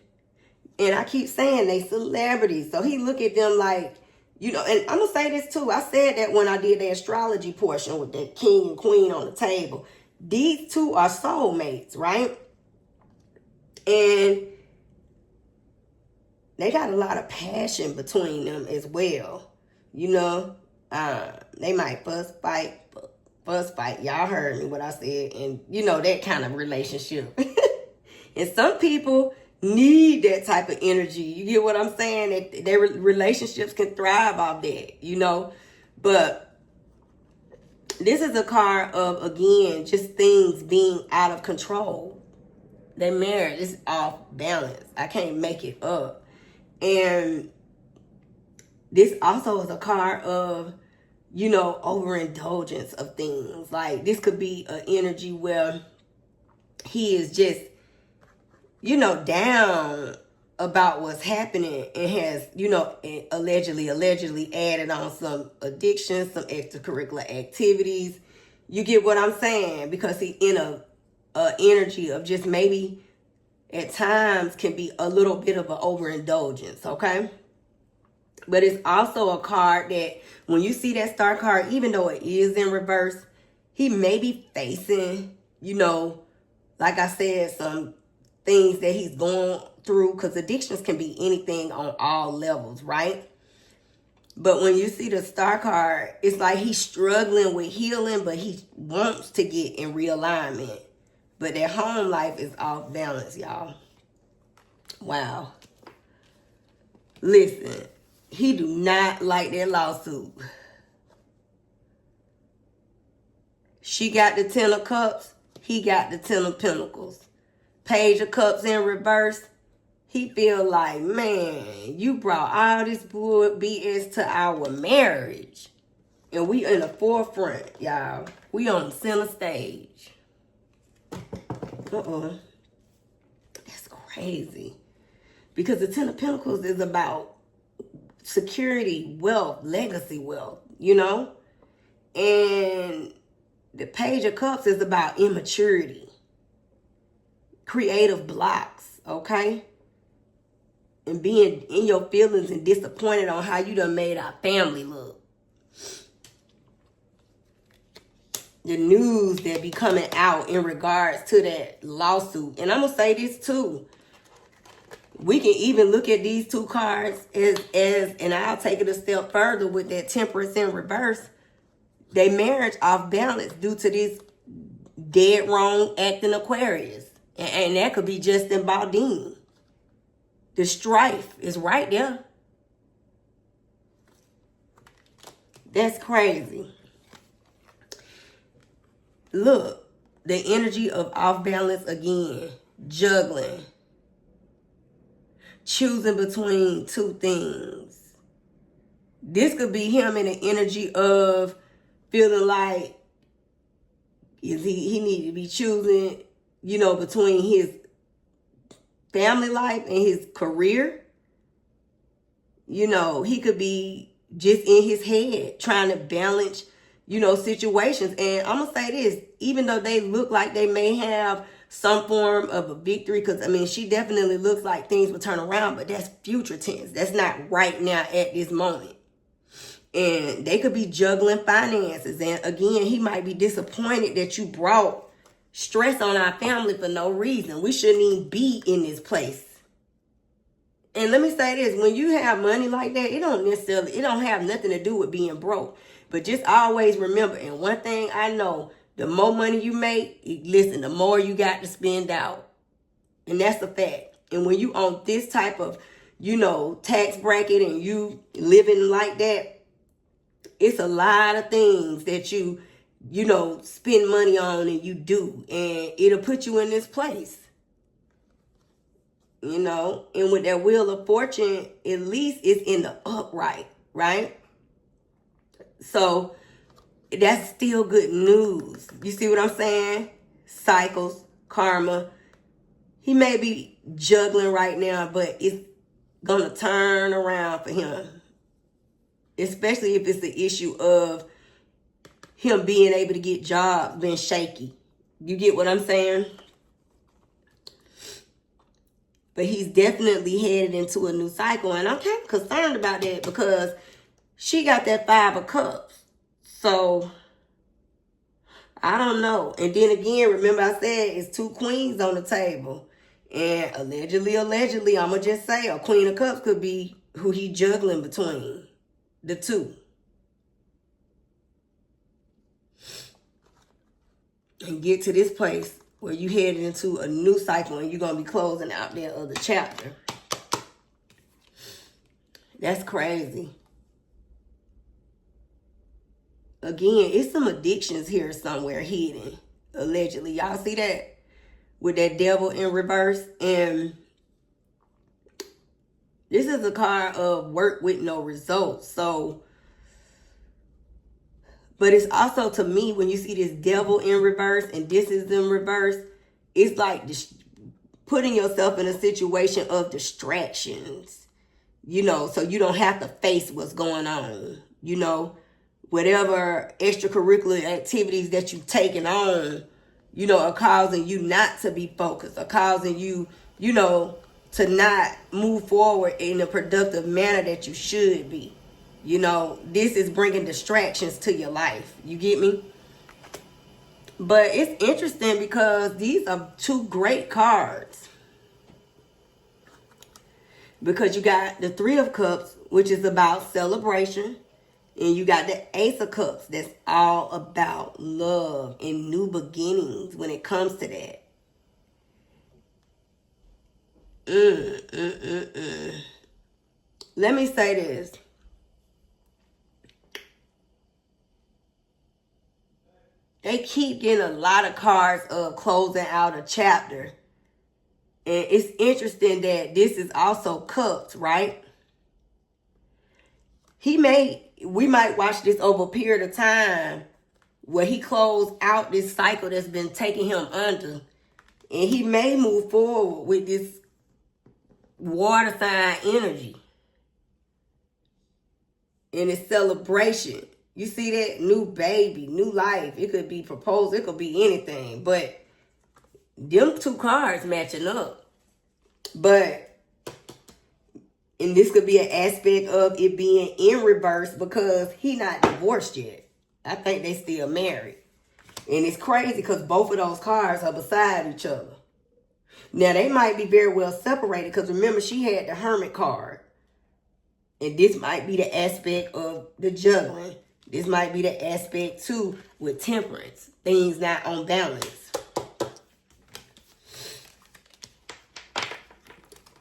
And I keep saying they celebrities. So he look at them like, you know, and I'm going to say this too. I said that when I did the astrology portion with that king and queen on the table. These two are soulmates, right? And they got a lot of passion between them as well. You know, they might fuss fight. Y'all heard me what I said. And, you know, that kind of relationship. And some people need that type of energy. You get what I'm saying? That their relationships can thrive off that, you know. But this is a card of, again, just things being out of control. Their marriage is off balance. I can't make it up. And this also is a card of, you know, overindulgence of things. Like, this could be an energy where he is just, you know, down about what's happening and has, you know, allegedly added on some addictions, some extracurricular activities. You get what I'm saying? Because he's in a energy of just maybe at times can be a little bit of an overindulgence, okay? But it's also a card that when you see that Star card, even though it is in reverse, he may be facing, you know, like I said, some things that he's going through, because addictions can be anything on all levels, right? But when you see the Star card, it's like he's struggling with healing, but he wants to get in realignment. But their home life is off balance, y'all. Wow. Listen, he do not like that lawsuit. She got the 10 of Cups. He got the 10 of Pentacles. Page of Cups in reverse. He feel like, man, you brought all this bull BS to our marriage. And we in the forefront, y'all. We on the center stage. Uh-oh. That's crazy. Because the 10 of Pentacles is about security, wealth, legacy wealth, you know? And the Page of Cups is about immaturity, creative blocks, okay? And being in your feelings and disappointed on how you done made our family look. The news that be coming out in regards to that lawsuit. And I'm going to say this too. We can even look at these two cards as, and I'll take it a step further with that Temperance in reverse. They marriage off balance due to this dead wrong acting Aquarius. And that could be just in Baldini. The strife is right there. That's crazy. Look, the energy of off balance again. Juggling. Choosing between two things. This could be him in the energy of feeling like he need to be choosing, you know, between his family life and his career. You know, he could be just in his head trying to balance, you know, situations. And I'm going to say this, even though they look like they may have some form of a victory, because, I mean, she definitely looks like things will turn around, but that's future tense. That's not right now at this moment. And they could be juggling finances. And again, he might be disappointed that you brought stress on our family for no reason. We shouldn't even be in this place. And let me say this, when you have money like that, it don't have nothing to do with being broke. But just always remember, and one thing I know, the more money you make, listen, the more you got to spend out. And that's a fact. And when you on this type of, you know, tax bracket and you living like that, it's a lot of things that you know, spend money on and you do. And it'll put you in this place. You know, and with that Wheel of Fortune, at least it's in the upright, right? So that's still good news. You see what I'm saying? Cycles, karma. He may be juggling right now, but it's gonna turn around for him. Especially if it's the issue of him being able to get jobs being shaky. You get what I'm saying? But he's definitely headed into a new cycle. And I'm kind of concerned about that because she got that 5 of Cups. So, I don't know. And then again, remember I said it's 2 queens on the table. And allegedly, I'm going to just say a Queen of Cups could be who he juggling between the two. And get to this place where you headed into a new cycle and you're going to be closing out that other chapter. That's crazy. Again, it's some addictions here somewhere hidden, allegedly. Y'all see that? With that devil in reverse. And this is a card of work with no results. So, but it's also, to me, when you see this devil in reverse and this is in reverse, it's like putting yourself in a situation of distractions, you know, so you don't have to face what's going on, you know, whatever extracurricular activities that you've taken on, you know, are causing you not to be focused, are causing you, you know, to not move forward in a productive manner that you should be. You know, this is bringing distractions to your life. You get me? But it's interesting because these are 2 great cards. Because you got the 3 of Cups, which is about celebration. And you got the Ace of Cups. That's all about love and new beginnings when it comes to that. Let me say this. They keep getting a lot of cards of closing out a chapter. And it's interesting that this is also cups, right? We might watch this over a period of time where he closed out this cycle that's been taking him under. And he may move forward with this water sign energy. And it's celebration. You see that? New baby, new life. It could be proposed. It could be anything. But them 2 cards matching up. But, and this could be an aspect of it being in reverse because he not divorced yet. I think they still married. And it's crazy because both of those cards are beside each other. Now, they might be very well separated because remember, she had the Hermit card. And this might be the aspect of the juggling. This might be the aspect, too, with temperance. Things not on balance.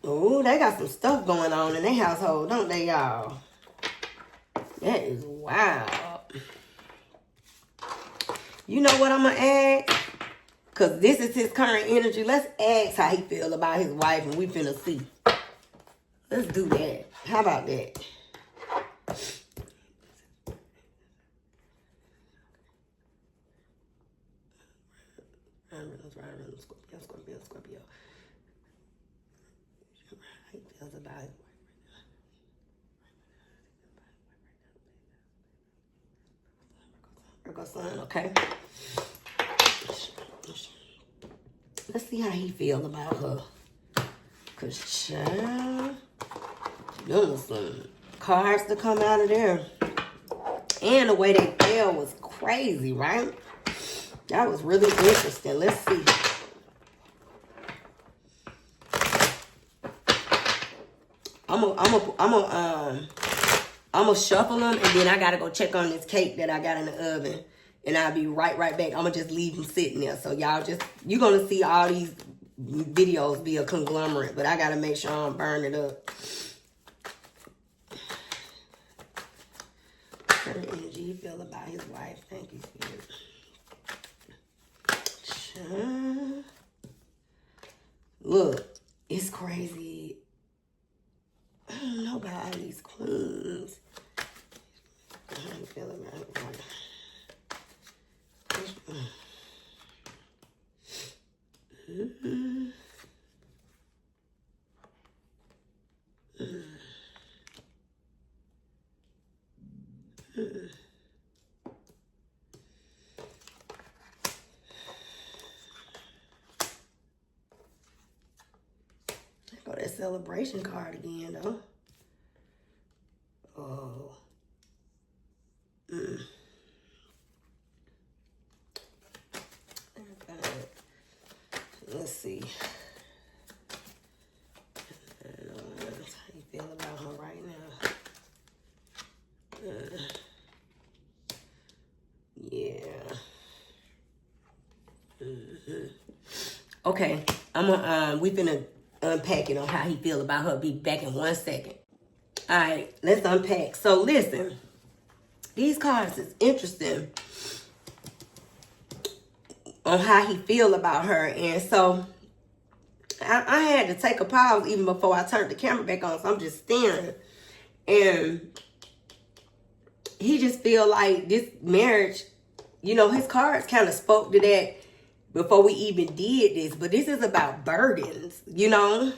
Oh, they got some stuff going on in their household, don't they, y'all? That is wild. You know what I'm going to ask? Because this is his current energy. Let's ask how he feel about his wife and we finna see. Let's do that. How about that? Reynolds, Scorpio. How he feels about his wife. Virgo sun, okay. Let's see how he feel about her. Because, child, there's some cards to come out of there. And the way they fell was crazy, right? That was really interesting. Let's see. I'm gonna shuffle them, and then I gotta go check on this cake that I got in the oven. And I'll be right back. I'm going to just leave them sitting there. So y'all you're going to see all these videos be a conglomerate. But I got to make sure I don't burn it up. Current energy he feel about his wife. Thank you, Spirit. Look, it's crazy. I don't know about all these queens. How you feel about Oh, that celebration card again, though. Oh. Let's see. I don't know how you feel about her right now. Yeah. Okay, we finna unpack it on how he feel about her. Be back in 1 second. All right, let's unpack. So listen, these cards is interesting on how he feel about her. And so I had to take a pause even before I turned the camera back on. So I'm just staring. And he just feel like this marriage, you know, his cards kind of spoke to that before we even did this. But this is about burdens, you know.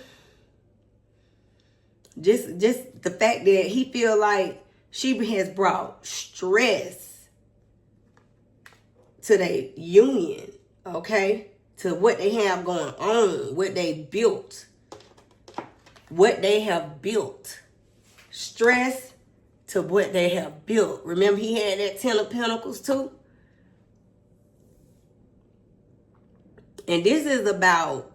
Just the fact that he feel like she has brought stress to their union, okay? To what they have going on, what they built. What they have built. Stress to what they have built. Remember he had that 10 of Pentacles too? And this is about,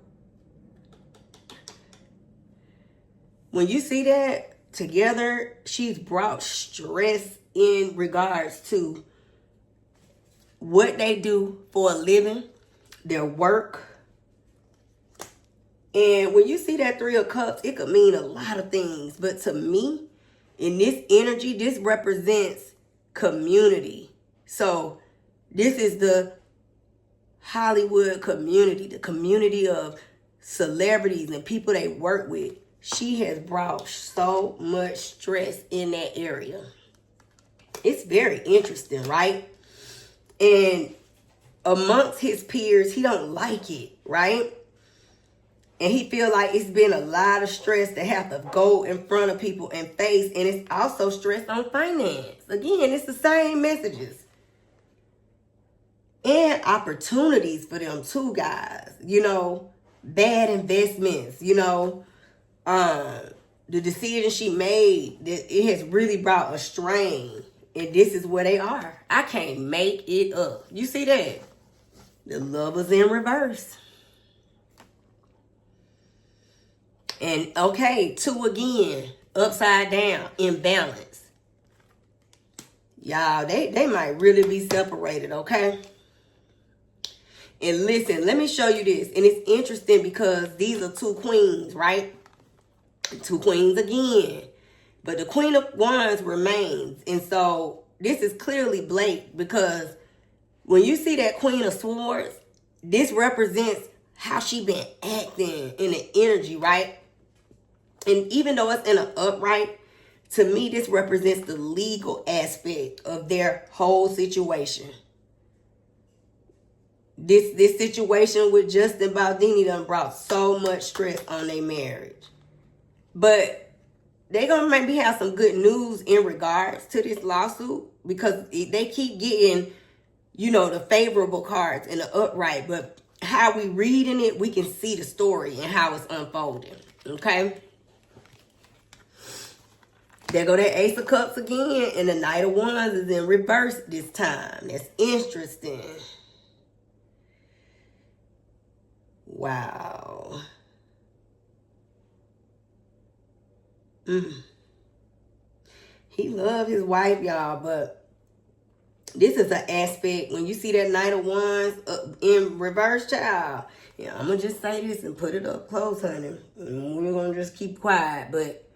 when you see that together, she's brought stress in regards to what they do for a living, their work. And when you see that 3 of Cups, it could mean a lot of things. But to me, in this energy, this represents community. So this is the Hollywood community, the community of celebrities and people they work with. She has brought so much stress in that area. It's very interesting, right? And amongst his peers, he don't like it, right? And he feel like it's been a lot of stress to have to go in front of people and face. And it's also stress on finance. Again, it's the same messages. And opportunities for them too, guys. You know, bad investments, you know. The decision she made, it has really brought a strain. And this is where they are. I can't make it up. You see that? The Lovers in reverse. And okay, 2 again. Upside down. Imbalance. Y'all, they might really be separated, okay? And listen, let me show you this. And it's interesting because these are 2 queens, right? 2 queens again. But the Queen of Wands remains. And so this is clearly Blake, because when you see that Queen of Swords, this represents how she been acting in the energy, right? And even though it's in an upright, to me, this represents the legal aspect of their whole situation. This situation with Justin Baldini done brought so much stress on their marriage. But they're going to maybe have some good news in regards to this lawsuit, because they keep getting, you know, the favorable cards in the upright. But how we reading it, we can see the story and how it's unfolding. Okay? There go that Ace of Cups again, and the Knight of Wands is in reverse this time. That's interesting. Wow. He love his wife, y'all, but this is an aspect. When you see that Knight of Wands in reverse, child, yeah, I'm going to just say this and put it up close, honey. And we're going to just keep quiet, but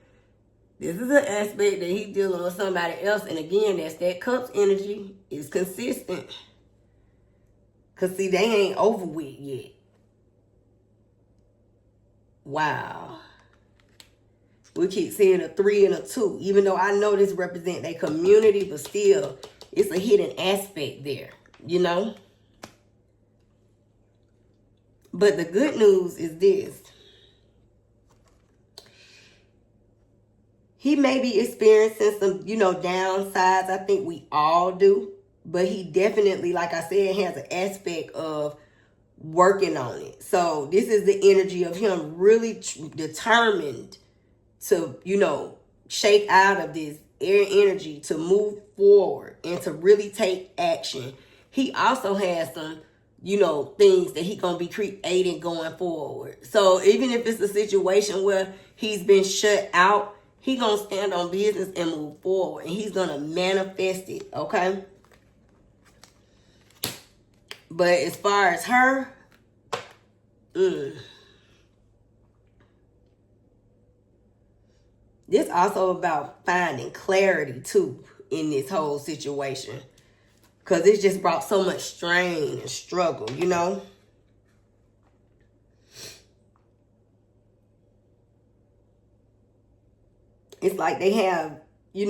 this is an aspect that he's dealing with somebody else. And again, that's that Cups energy. Is consistent. Because, see, they ain't over with yet. Wow. We keep seeing a 3 and a 2. Even though I know this represents a community, but still, it's a hidden aspect there. You know? But the good news is this. He may be experiencing some, you know, downsides. I think we all do. But he definitely, like I said, has an aspect of working on it. So this is the energy of him really determined to, shake out of this air energy, to move forward and to really take action. He also has some, things that he gonna be creating going forward. So even if it's a situation where he's been shut out, he gonna stand on business and move forward, and he's gonna manifest it, okay? But as far as her, this also about finding clarity too in this whole situation, because it's just brought so much strain and struggle, It's like they have, he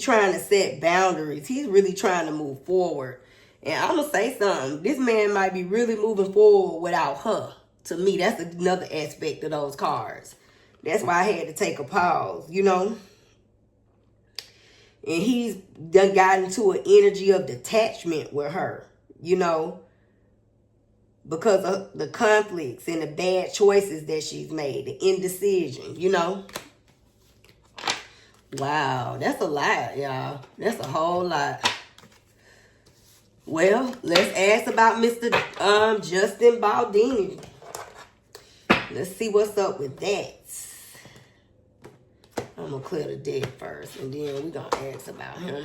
trying to set boundaries. He's really trying to move forward. And I'm going to say something. This man might be really moving forward without her. To me, that's another aspect of those cards. That's why I had to take a pause, And he's done got into an energy of detachment with her, because of the conflicts and the bad choices that she's made, the indecision, Wow, that's a lot, y'all. That's a whole lot. Well, let's ask about Mr. Justin Baldini. Let's see what's up with that. I'm going to clear the deck first, and then we're going to ask about him.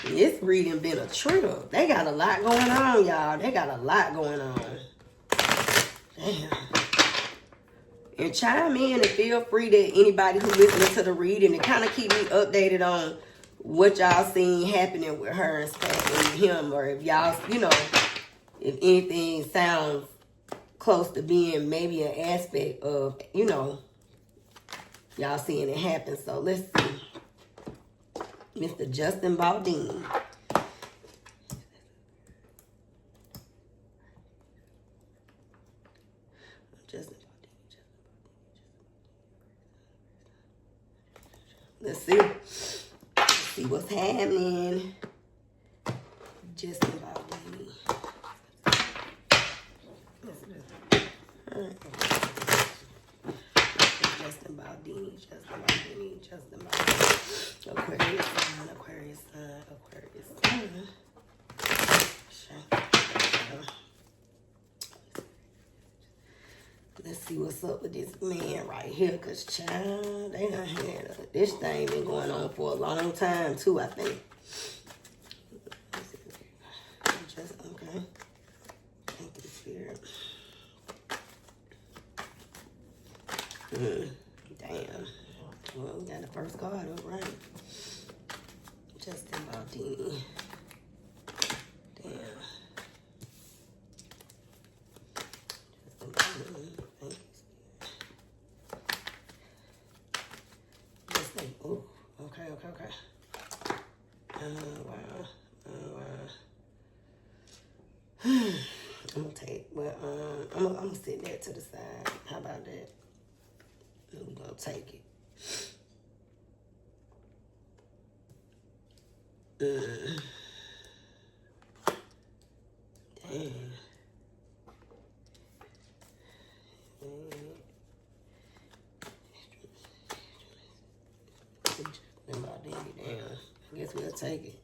This reading been a trigger. They got a lot going on, y'all. They got a lot going on. Damn. And chime in and feel free to anybody who listening to the reading to kind of keep me updated on what y'all seen happening with her and stuff, and him, or if y'all, if anything sounds close to being maybe an aspect of, y'all seeing it happen. So let's see. Mr. Justin Baldini. Let's see. Let's see what's happening. Justin Baldini. Justin Baldini. Aquarius sun. Let's see what's up with this man right here, because, child, they done had this thing been going on for a long time, too, I think. Just, okay. Thank you, Spirit. Damn. Well, we got the first card up, right? Justin Baldini. Damn. Okay. Wow. I'm gonna take, I'm gonna sit that to the side. How about that? We're gonna take it. Damn. Damn. I guess we'll take it.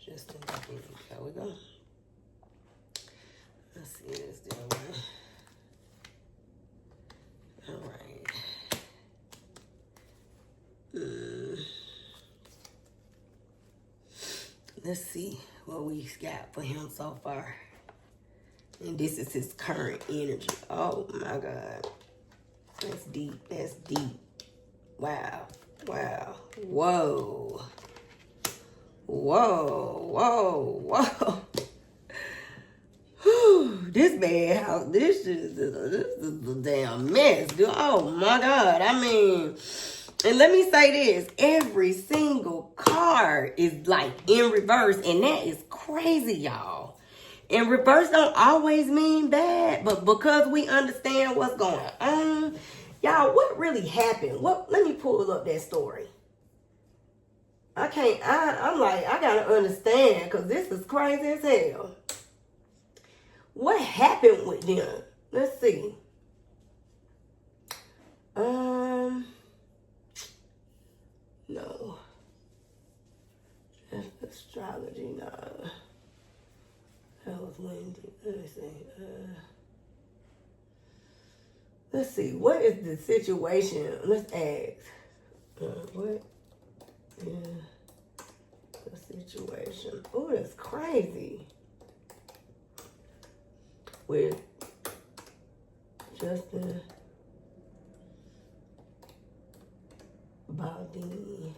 Justin Baldini. There we go. Let's see this deal, right? All right. Let's see what we got for him so far. And this is his current energy. Oh my God. That's deep. Wow. Whoa. Whew. This bad house, this is a damn mess, dude. Oh my God. I mean, and let me say this, every single card is like in reverse, and that is crazy, y'all. And reverse don't always mean bad, but because we understand what's going on, y'all, what really happened? Let me pull up that story. I'm like, I gotta understand, because this is crazy as hell. What happened with them? Let's see. No. That's astrology, no. That was Wendy. Let me see. Let's see. What is the situation? Let's ask. What is the situation? Oh, that's crazy. With Justin Baldini.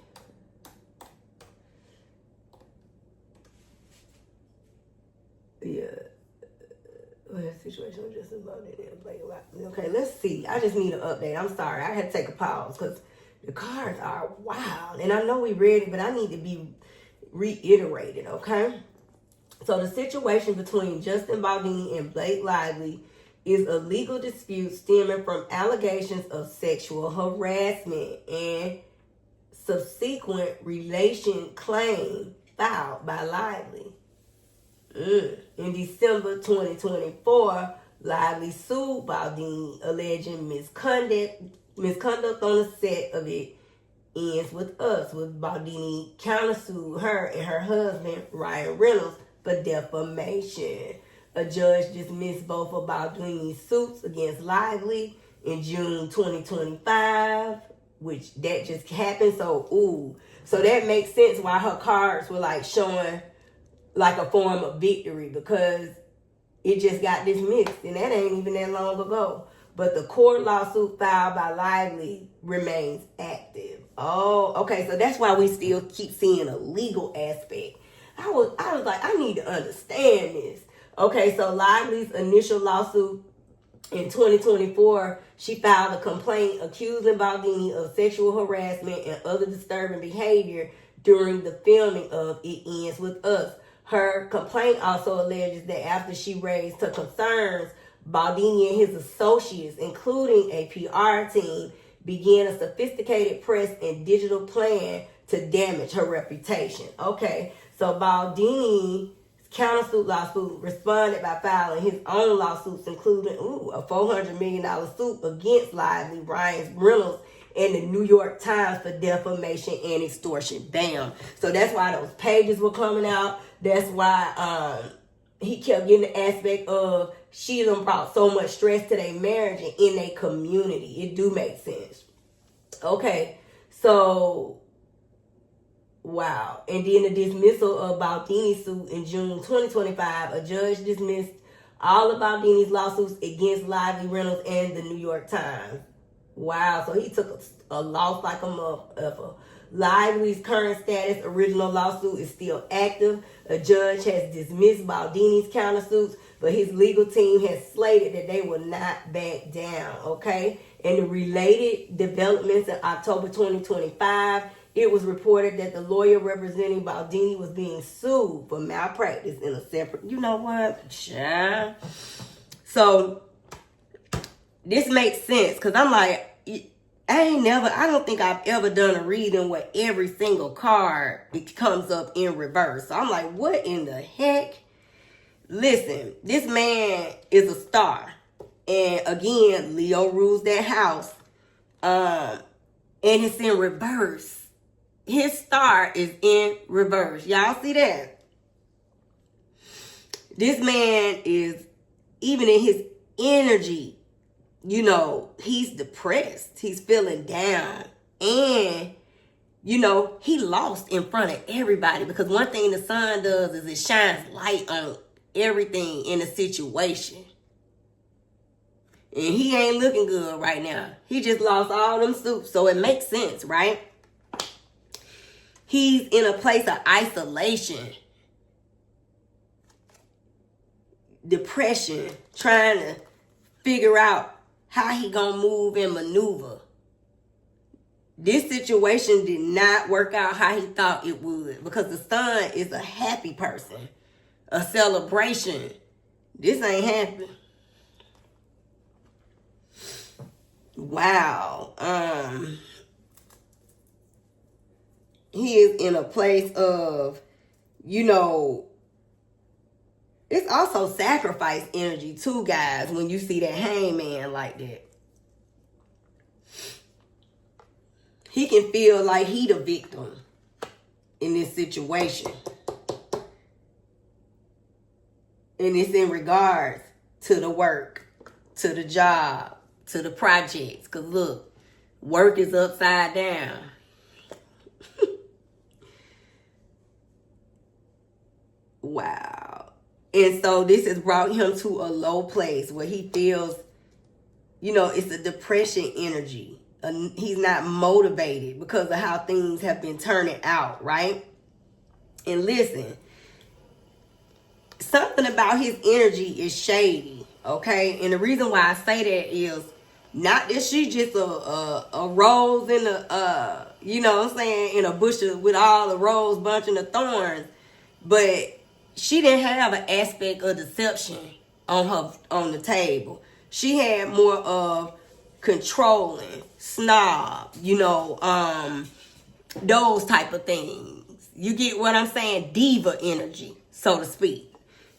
Yeah. What is the situation with Justin Baldini and Blake Lively? Okay, let's see. I just need an update. I'm sorry. I had to take a pause because the cards are wild. And I know we read it, but I need to be reiterated, okay? So the situation between Justin Baldini and Blake Lively is a legal dispute stemming from allegations of sexual harassment and subsequent relation claim filed by Lively. In December 2024, Lively sued Baldini, alleging misconduct on the set of It Ends With Us, with Baldini countersued her and her husband, Ryan Reynolds, for defamation. A judge dismissed both of Baldini's suits against Lively in June 2025, which that just happened. So that makes sense why her cards were like showing like a form of victory, because it just got dismissed, and that ain't even that long ago. But the court lawsuit filed by Lively remains active. Oh, okay, so that's why we still keep seeing a legal aspect. I was like, I need to understand this. Okay, so Lively's initial lawsuit in 2024, she filed a complaint accusing Baldini of sexual harassment and other disturbing behavior during the filming of It Ends With Us. Her complaint also alleges that after she raised her concerns, Baldini and his associates, including a PR team, began a sophisticated press and digital plan to damage her reputation. Okay, so Baldini's countersuit lawsuit responded by filing his own lawsuits, including a $400 million suit against Lively, Ryan Reynolds, and the New York Times for defamation and extortion. Bam. So that's why those pages were coming out. That's why he kept getting the aspect of she done brought so much stress to their marriage and in their community. It do make sense. Okay, so wow. And then the dismissal of Baldini's suit in June 2025, a judge dismissed all of Baldini's lawsuits against Lively, Reynolds, and the New York Times. Wow, so he took a loss like a motherfucker. Lively's current status original lawsuit is still active. A judge has dismissed Baldini's countersuits, but his legal team has slated that they will not back down, okay? And the related developments in October 2025, it was reported that the lawyer representing Baldini was being sued for malpractice in a separate, you know what? Yeah. So this makes sense, because I'm like, I don't think I've ever done a reading where every single card it comes up in reverse. So I'm like, what in the heck? Listen, this man is a star. And again, Leo rules that house. And it's in reverse. His star is in reverse. Y'all see that? This man is, even in his energy, you know, he's depressed. He's feeling down. And, you know, he lost in front of everybody. Because one thing the sun does is it shines light on everything in a situation. And he ain't looking good right now. He just lost all them suits. So it makes sense, right? He's in a place of isolation, depression, trying to figure out how he gonna move and maneuver. This situation did not work out how he thought it would, because the sun is a happy person, a celebration. This ain't happening. Wow. he is in a place of, you know, it's also sacrifice energy too, guys, when you see that hangman like that. He can feel like he the victim in this situation. And it's in regards to the work, to the job, to the projects. Because look, work is upside down. Wow. And so this has brought him to a low place where he feels, you know, it's a depression energy. He's not motivated because of how things have been turning out, right? And listen, something about his energy is shady, okay? And the reason why I say that is not that she's just a rose in a, you know what I'm saying, in a bush with all the rose bunch and the thorns, but she didn't have an aspect of deception on the table. She had more of controlling, snob, you know, those type of things. You get what I'm saying? Diva energy, so to speak.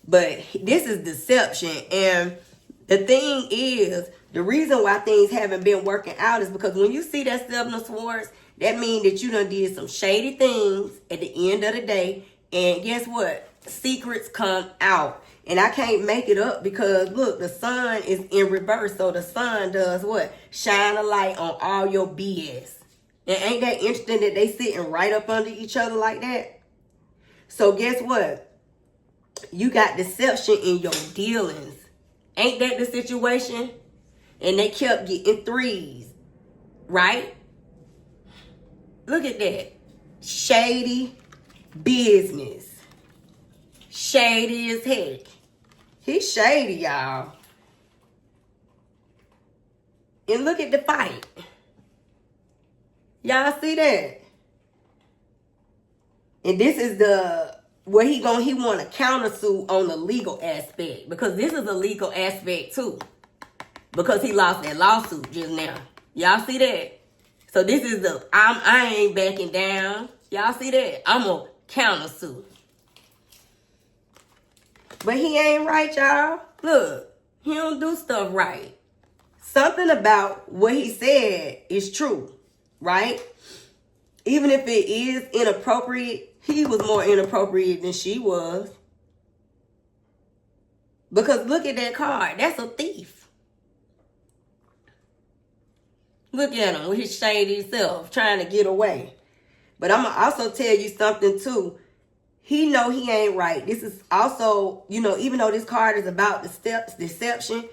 But this is deception. And the thing is, the reason why things haven't been working out is because when you see that Seven of Swords, that means that you done did some shady things at the end of the day. And guess what? Secrets come out. And I can't make it up because, look, the sun is in reverse. So the sun does what? Shine a light on all your BS. And ain't that interesting that they sitting right up under each other like that? So guess what? You got deception in your dealings. Ain't that the situation? And they kept getting threes, right? Look at that. Shady business. Shady as heck. He's shady, y'all. And look at the fight. Y'all see that? And this is the where he want to countersue on the legal aspect, because this is a legal aspect too, because he lost that lawsuit just now. Y'all see that? So this is the I ain't backing down. Y'all see that? I'm gonna countersue. But he ain't right, y'all. Look, he don't do stuff right. Something about what he said is true, right? Even if it is inappropriate, he was more inappropriate than she was. Because look at that card. That's a thief. Look at him with his shady self trying to get away. But I'm going to also tell you something too. He know he ain't right. This is also, you know, even though this card is about deception,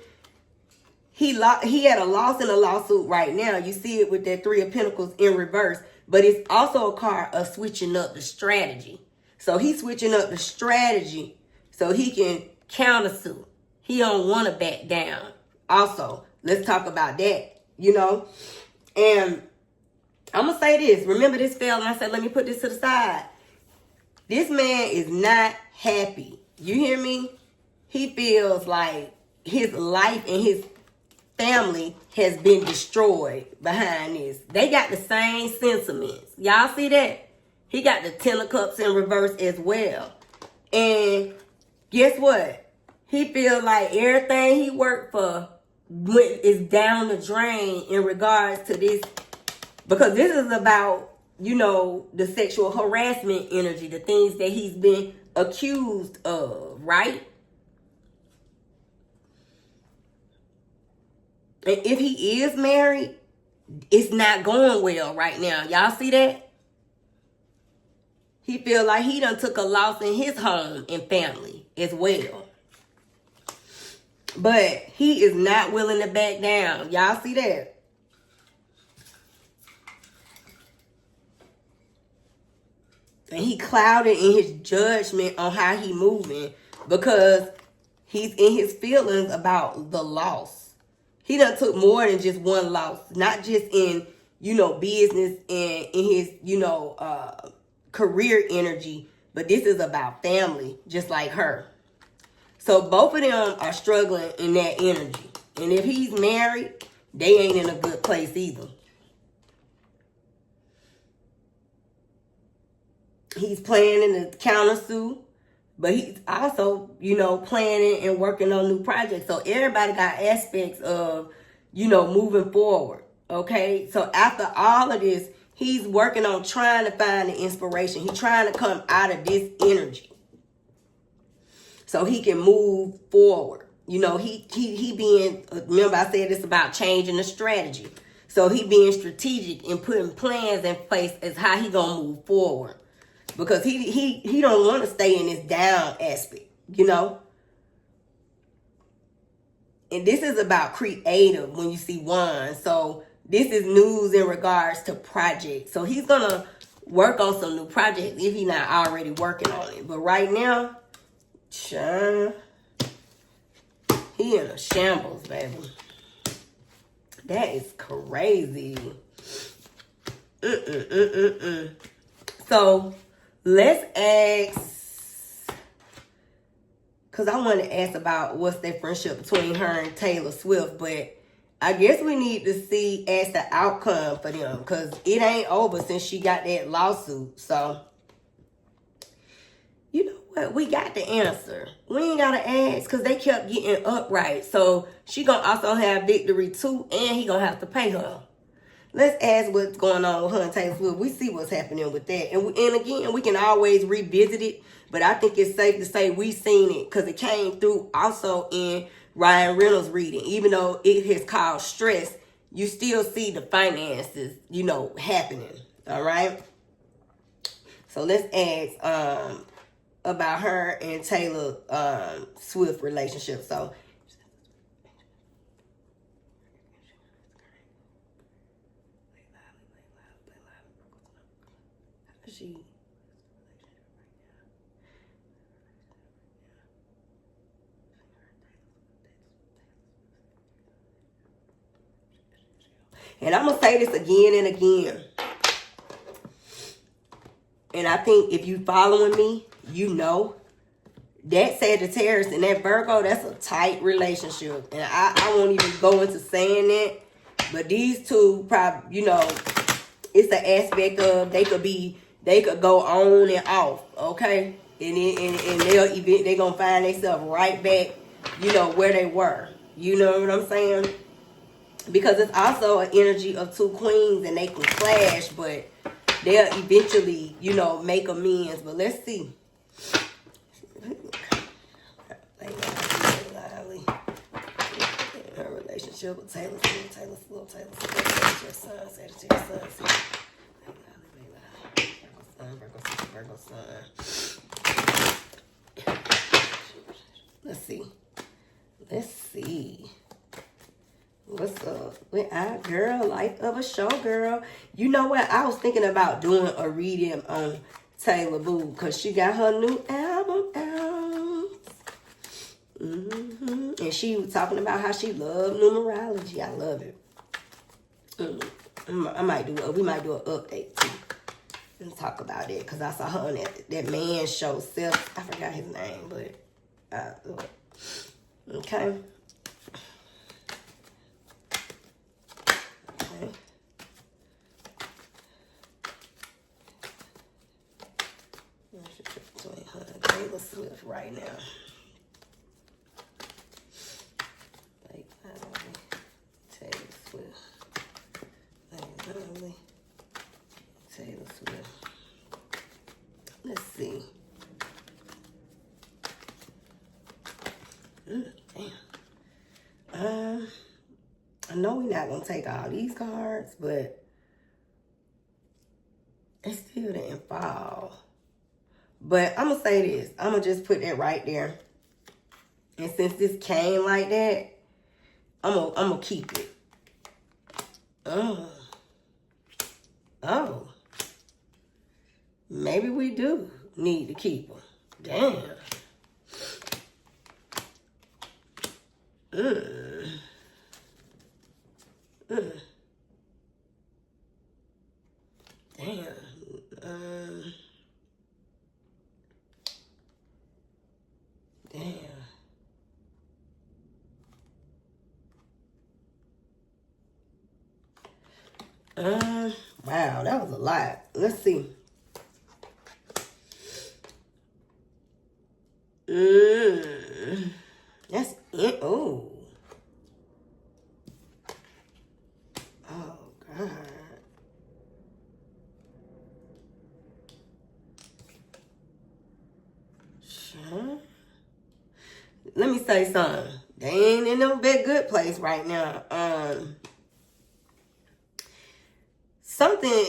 he had a loss in a lawsuit right now. You see it with that Three of Pentacles in reverse. But it's also a card of switching up the strategy. So he's switching up the strategy so he can countersue. He don't want to back down. Also, let's talk about that, you know. And I'm going to say this. Remember this fell and I said, let me put this to the side. This man is not happy. You hear me? He feels like his life and his family has been destroyed behind this. They got the same sentiments. Y'all see that? He got the Ten of Cups in reverse as well. And guess what? He feels like everything he worked for is down the drain in regards to this. Because this is about, you know, the sexual harassment energy, the things that he's been accused of, right? And if he is married, it's not going well right now. Y'all see that? He feel like he done took a loss in his home and family as well. But he is not willing to back down. Y'all see that? And he clouded in his judgment on how he moving because he's in his feelings about the loss. He done took more than just one loss, not just in, you know, business and in his, you know, career energy, but this is about family, just like her. So both of them are struggling in that energy. And if he's married, they ain't in a good place either. He's planning to countersue, but he's also, planning and working on new projects. So everybody got aspects of, moving forward. Okay. So after all of this, he's working on trying to find the inspiration. He's trying to come out of this energy so he can move forward. He being, remember I said it's about changing the strategy. So he being strategic and putting plans in place as how he gonna move forward. Because he don't want to stay in this down aspect, And this is about creative when you see one. So this is news in regards to projects. So he's gonna work on some new projects if he's not already working on it. But right now, he in a shambles, baby. That is crazy. So let's ask, because I want to ask about what's the friendship between her and Taylor Swift, but I guess we need to see as the outcome for them, because it ain't over since she got that lawsuit. So, you know what? We got the answer. We ain't got to ask because they kept getting upright. So she going to also have victory too, and he going to have to pay her. Let's ask what's going on with her and Taylor Swift. We see what's happening with that. And again, we can always revisit it. But I think it's safe to say we've seen it because it came through also in Ryan Reynolds' reading. Even though it has caused stress, you still see the finances, happening. All right? So let's ask about her and Taylor Swift relationship. So she and I'm gonna say this again and again, and I think if you following me, that Sagittarius and that Virgo, that's a tight relationship, and I won't even go into saying that, but these two probably, it's the aspect of they could go on and off, okay? And they're gonna find themselves right back, where they were. You know what I'm saying? Because it's also an energy of two queens and they can clash, but they'll eventually, make amends. But let's see. Her relationship with Taylor Swift, Sagittarius sun. Virgo sun. Let's see. What's up with our girl, Life of a Show Girl? You know what? I was thinking about doing a reading on Taylor Boo because she got her new album out. And she was talking about how she loved numerology. I love it. We might do an update too and talk about it because I saw her on that man show. I forgot his name, but okay. Taylor Swift right now. Taylor Swift. Let's see. Damn. I know we're not gonna take all these cards, but it still didn't fall. But I'm gonna say this. I'm gonna just put that right there. And since this came like that, I'm gonna keep it. Oh. Maybe we do need to keep them. Damn. Damn. Wow, that was a lot. Let's see. Oh. Oh, God. Sure. Let me say something. They ain't in no big good place right now. Something,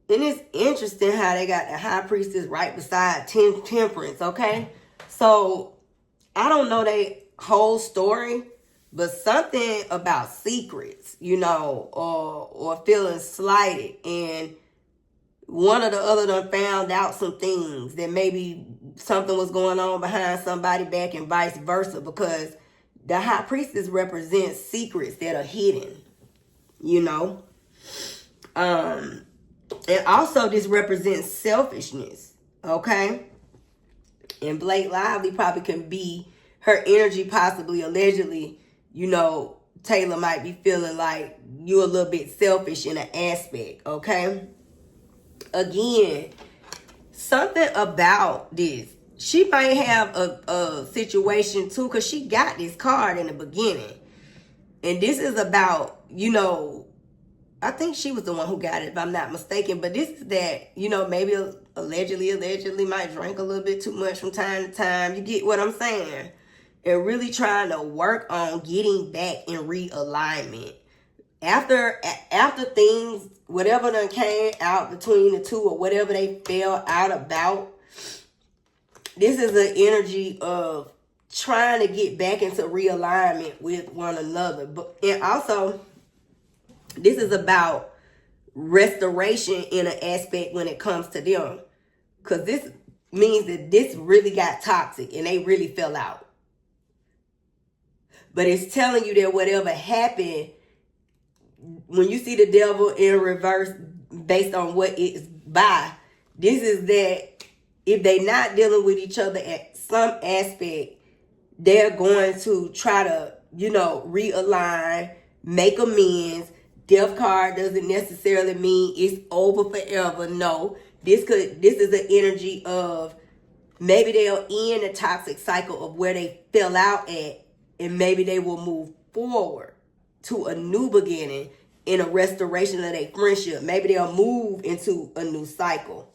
and it's interesting how they got the high priestess right beside temperance, okay? So, I don't know their whole story, but something about secrets, or feeling slighted, and one or the other done found out some things that maybe something was going on behind somebody back and vice versa, because the high priestess represents secrets that are hidden, and also this represents selfishness, okay? And Blake Lively probably can be her energy, possibly, allegedly, Taylor might be feeling like you a little bit selfish in an aspect, okay? Again, something about this. She might have a situation too, because she got this card in the beginning. And this is about, I think she was the one who got it, if I'm not mistaken. But this is that, maybe allegedly might drink a little bit too much from time to time. You get what I'm saying? And really trying to work on getting back in realignment. After things, whatever done came out between the two or whatever they fell out about, this is an energy of trying to get back into realignment with one another. And also, this is about restoration in an aspect when it comes to them. Because this means that this really got toxic and they really fell out. But it's telling you that whatever happened, when you see the devil in reverse based on what it's by, this is that if they not dealing with each other at some aspect, they're going to try to, realign, make amends. Death card doesn't necessarily mean it's over forever. No, this is an energy of maybe they'll end a toxic cycle of where they fell out at, and maybe they will move forward to a new beginning in a restoration of their friendship. Maybe they'll move into a new cycle,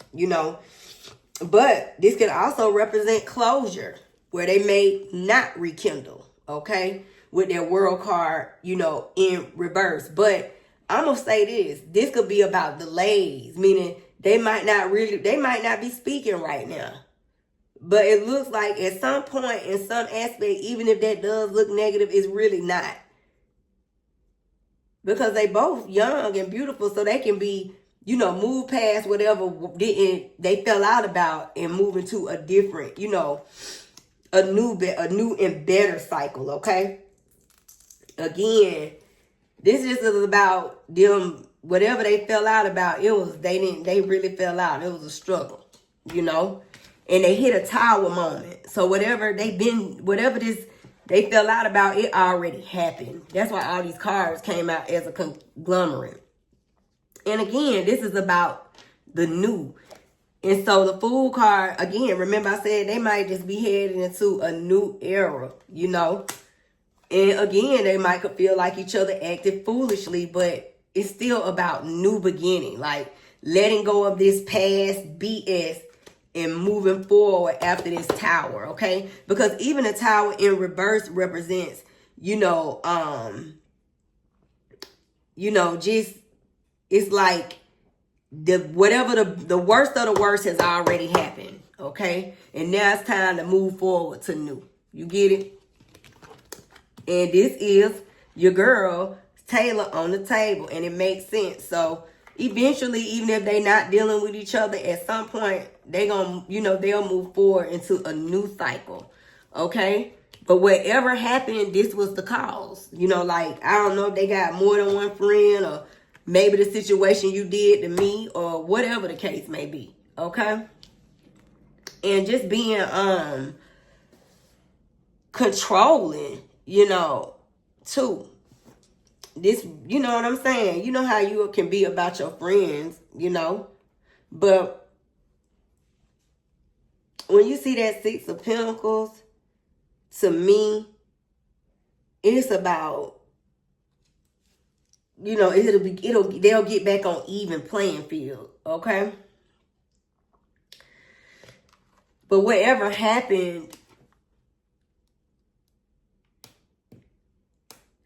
But this can also represent closure, where they may not rekindle, okay, with their world card, in reverse. But I'm going to say this could be about delays, meaning they might not be speaking right now. But it looks like at some point, in some aspect, even if that does look negative, it's really not. Because they both young and beautiful, so they can be, move past whatever they fell out about and move into a different, a new and better cycle, okay? Again, this just is about them, whatever they fell out about, they really fell out. It was a struggle, and they hit a tower moment. So whatever they fell out about, it already happened. That's why all these cards came out as a conglomerate. And again, this is about the new. And so the Fool card, again, remember I said they might just be heading into a new era, And again, they might feel like each other acted foolishly, but it's still about new beginning. Like letting go of this past BS and moving forward after this tower, okay? Because even the tower in reverse represents, just, it's like whatever the worst of the worst has already happened, okay? And now it's time to move forward to new. You get it? And this is your girl, Taylor, on the table, and it makes sense. So eventually, even if they're not dealing with each other, at some point, they'll move forward into a new cycle, okay? But whatever happened, this was the cause. I don't know if they got more than one friend, or maybe the situation you did to me, or whatever the case may be, okay? And just being controlling, too. This, you know what I'm saying? You know how you can be about your friends, But when you see that Six of Pentacles, to me, it's about, you know, they'll get back on even playing field, okay? But whatever happened,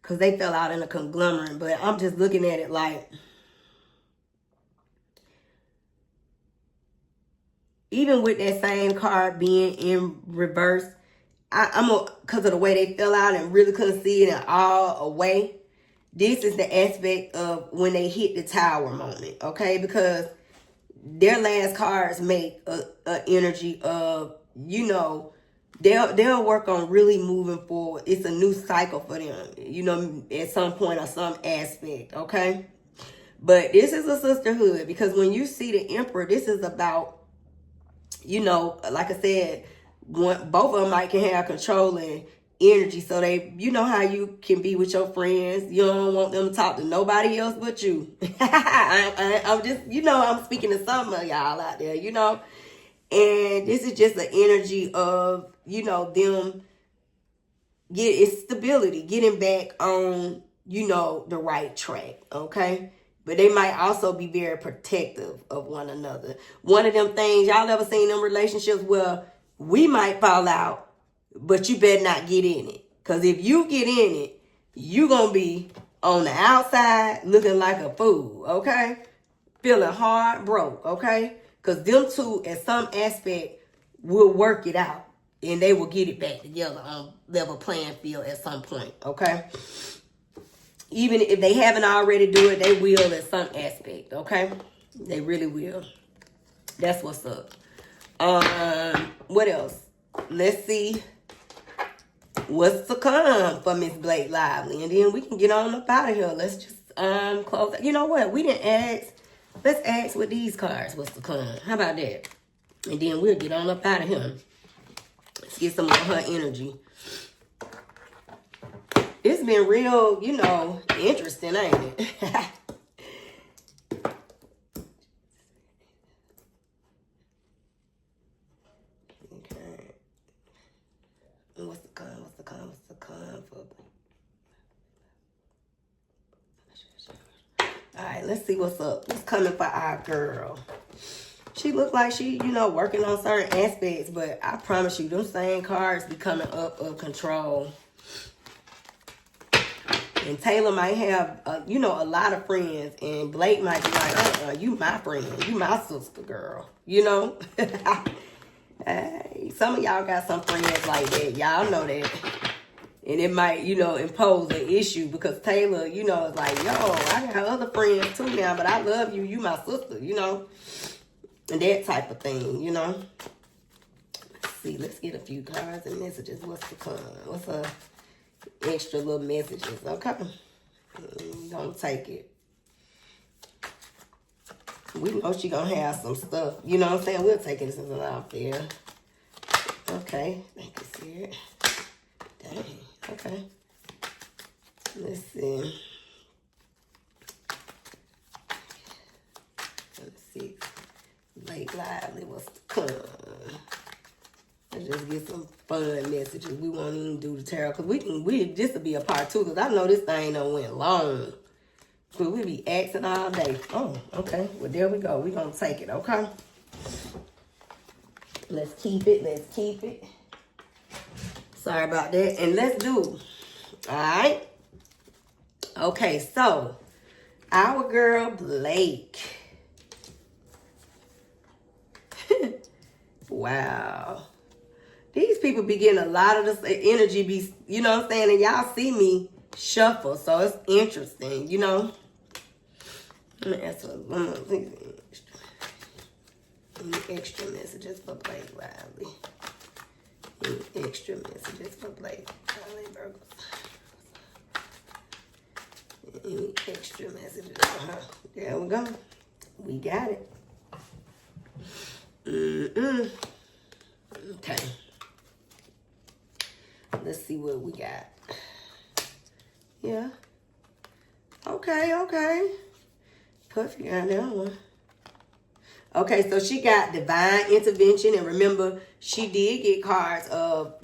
because they fell out in a conglomerate, but I'm just looking at it like, even with that same card being in reverse, because of the way they fell out and really couldn't see it all away, this is the aspect of when they hit the tower moment, okay? Because their last cards make a energy of, you know, they'll work on really moving forward. It's a new cycle for them, you know, at some point or some aspect, okay? But this is a sisterhood, because when you see the Emperor, this is about, you know, like I said, both of them might can have controlling energy. So they, you know how you can be with your friends. You don't want them to talk to nobody else but you. I'm just, you know, I'm speaking to some of y'all out there, you know. And this is just the energy of, you know, them it's stability, getting back on, you know, the right track, okay? But they might also be very protective of one another. One of them things, y'all ever seen them relationships where we might fall out, but you better not get in it. Because if you get in it, you going to be on the outside looking like a fool, okay? Feeling hard broke, okay? Because them two, at some aspect, will work it out. And they will get it back together on level playing field at some point, okay? Even if they haven't already do it, they will at some aspect, okay? They really will. That's what's up. What else? Let's see what's to come for Miss Blake Lively. And then we can get on up out of here. Let's just close. You know what? We didn't ask. Let's ask with these cards what's to come. How about that? And then we'll get on up out of here. Let's get some of her energy. It's been real, you know, interesting, ain't it? Okay. What's the con? What's the con? What's the con for? All right, let's see what's up. What's coming for our girl? She look like she, you know, working on certain aspects, but I promise you, them same cards be coming up of control. And Taylor might have, you know, a lot of friends. And Blake might be like, you my friend. You my sister, girl. You know? Hey, some of y'all got some friends like that. Y'all know that. And it might, you know, impose an issue. Because Taylor, you know, is like, yo, I got other friends too now. But I love you. You my sister, you know? And that type of thing, you know? Let's see. Let's get a few cards and messages. What's the con? What's a... extra little messages, okay? Don't take it. We know she gonna have some stuff. You know what I'm saying? We'll take it since it's out there. Okay, thank you, Spirit. Dang, okay. Let's see. Let's see. Blake Lively, what's the come? Let's just get some fun messages. We won't even do the tarot because this will be a part 2 because I know this thing done went long. But we be asking all day. Oh, okay. Well, there we go. We gonna take it, okay? Let's keep it. Let's keep it. Sorry about that. And let's do. All right. Okay, so our girl Blake. Wow. These people be getting a lot of this energy, you know what I'm saying? And y'all see me shuffle, so it's interesting, you know? Let me ask one more thing. Any extra messages for Blake Lively? Any extra messages for Blake Lively? Any extra messages for her? There we go. We got it. Okay. Let's see what we got. Yeah. Okay. Perfect on that one. Okay, so she got divine intervention, and remember, she did get cards of,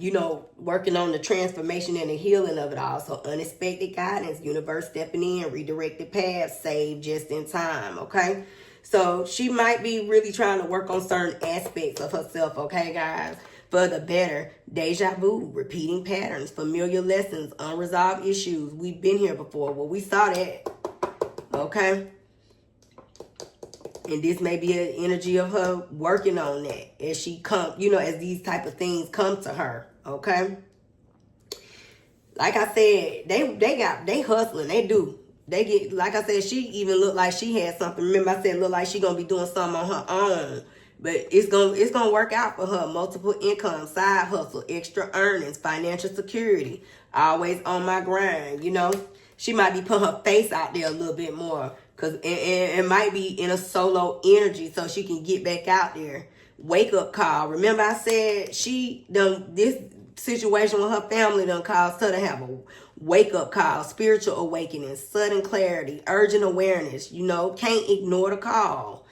working on the transformation and the healing of it all. So unexpected guidance, universe stepping in, redirected paths, saved just in time, okay? So she might be really trying to work on certain aspects of herself, okay, guys? For the better, deja vu, repeating patterns, familiar lessons, unresolved issues. We've been here before. Well, we saw that, okay? And this may be an energy of her working on that as she come, as these type of things come to her. Okay. Like I said, they hustling. They do. They get, like I said, she even looked like she had something. Remember I said look like she gonna be doing something on her own. But it's gonna work out for her. Multiple income, side hustle, extra earnings, financial security. Always on my grind, She might be putting her face out there a little bit more. Cause it might be in a solo energy so she can get back out there. Wake up call. Remember I said this situation with her family done caused her to have a wake up call, spiritual awakening, sudden clarity, urgent awareness. Can't ignore the call.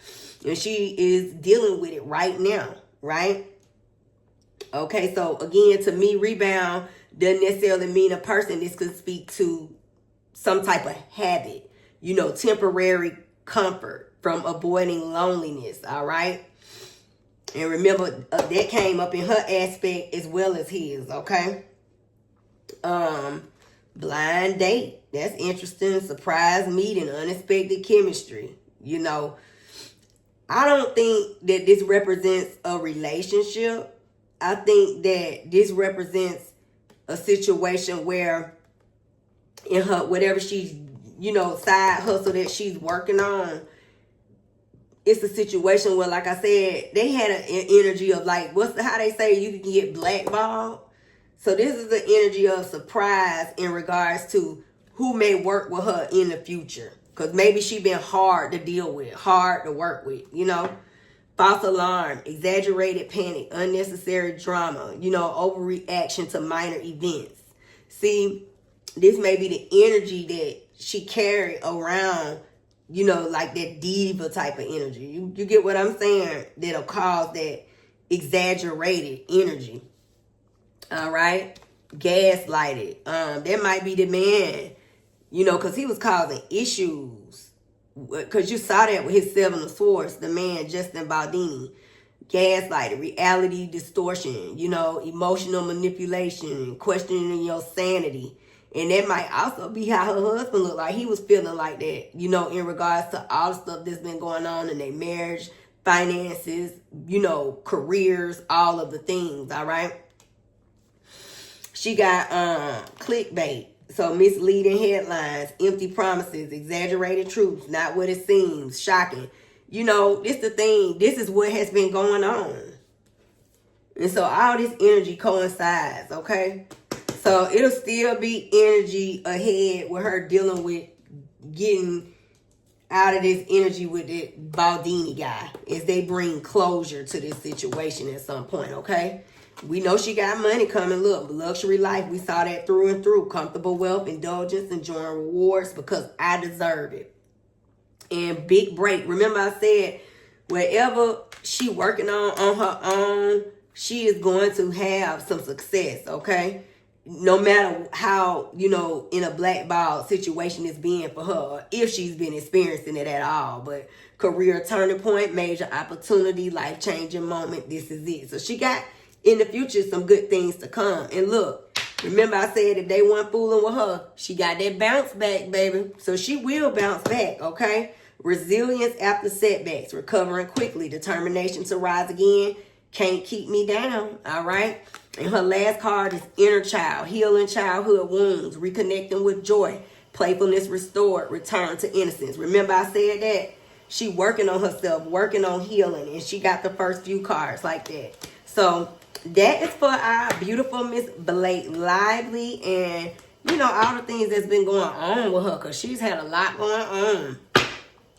And she is dealing with it right now, right? Okay, so again, to me, rebound doesn't necessarily mean a person. This could speak to some type of habit. Temporary comfort from avoiding loneliness, all right? And remember, that came up in her aspect as well as his, okay? Blind date. That's interesting. Surprise meeting, unexpected chemistry. I don't think that this represents a relationship. I think that this represents a situation where in her, whatever she's side hustle that she's working on, it's a situation where, like I said, they had an energy of like, how they say you can get blackballed. So this is the energy of surprise in regards to who may work with her in the future. Because maybe she been hard to deal with, hard to work with, False alarm, exaggerated panic, unnecessary drama, overreaction to minor events. See, this may be the energy that she carried around, like that diva type of energy. You get what I'm saying? That'll cause that exaggerated energy. All right? Gaslighted. That might be the man, because he was causing issues. Because you saw that with his 7 of Swords, the man, Justin Baldini. Gaslighted, reality distortion, emotional manipulation, questioning your sanity. And that might also be how her husband looked like. He was feeling like that, in regards to all the stuff that's been going on in their marriage, finances, careers, all of the things, all right? She got clickbait. So misleading headlines, empty promises, exaggerated truths, not what it seems, shocking. This the thing. This is what has been going on. And so all this energy coincides, okay? So it'll still be energy ahead with her dealing with getting out of this energy with the Baldini guy as they bring closure to this situation at some point, okay? We know she got money coming. Look, luxury life. We saw that through and through. Comfortable wealth, indulgence, enjoying rewards because I deserve it. And big break. Remember I said, wherever she working on her own, she is going to have some success, okay? No matter how, in a blackball situation it's being for her, or if she's been experiencing it at all. But career turning point, major opportunity, life-changing moment, this is it. So she got, in the future, some good things to come. And look, remember I said if they weren't fooling with her, she got that bounce back, baby. So she will bounce back, okay? Resilience after setbacks, recovering quickly, determination to rise again, can't keep me down, all right? And her last card is inner child, healing childhood wounds, reconnecting with joy, playfulness restored, return to innocence. Remember I said that? She working on herself, working on healing, and she got the first few cards like that. So that is for our beautiful Miss Blake Lively and, all the things that's been going on with her because she's had a lot going on.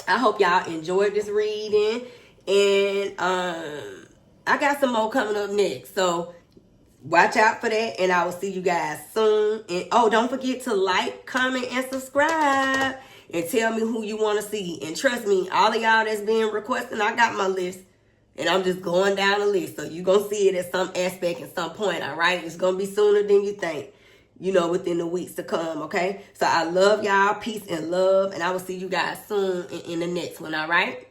I hope y'all enjoyed this reading. And I got some more coming up next. So watch out for that. And I will see you guys soon. And don't forget to like, comment, and subscribe. and tell me who you want to see. And trust me, all of y'all that's been requesting, I got my list. And I'm just going down the list. So you're going to see it at some aspect at some point, all right? It's going to be sooner than you think, you know, within the weeks to come, okay? So I love y'all. Peace and love. And I will see you guys soon in the next one, all right?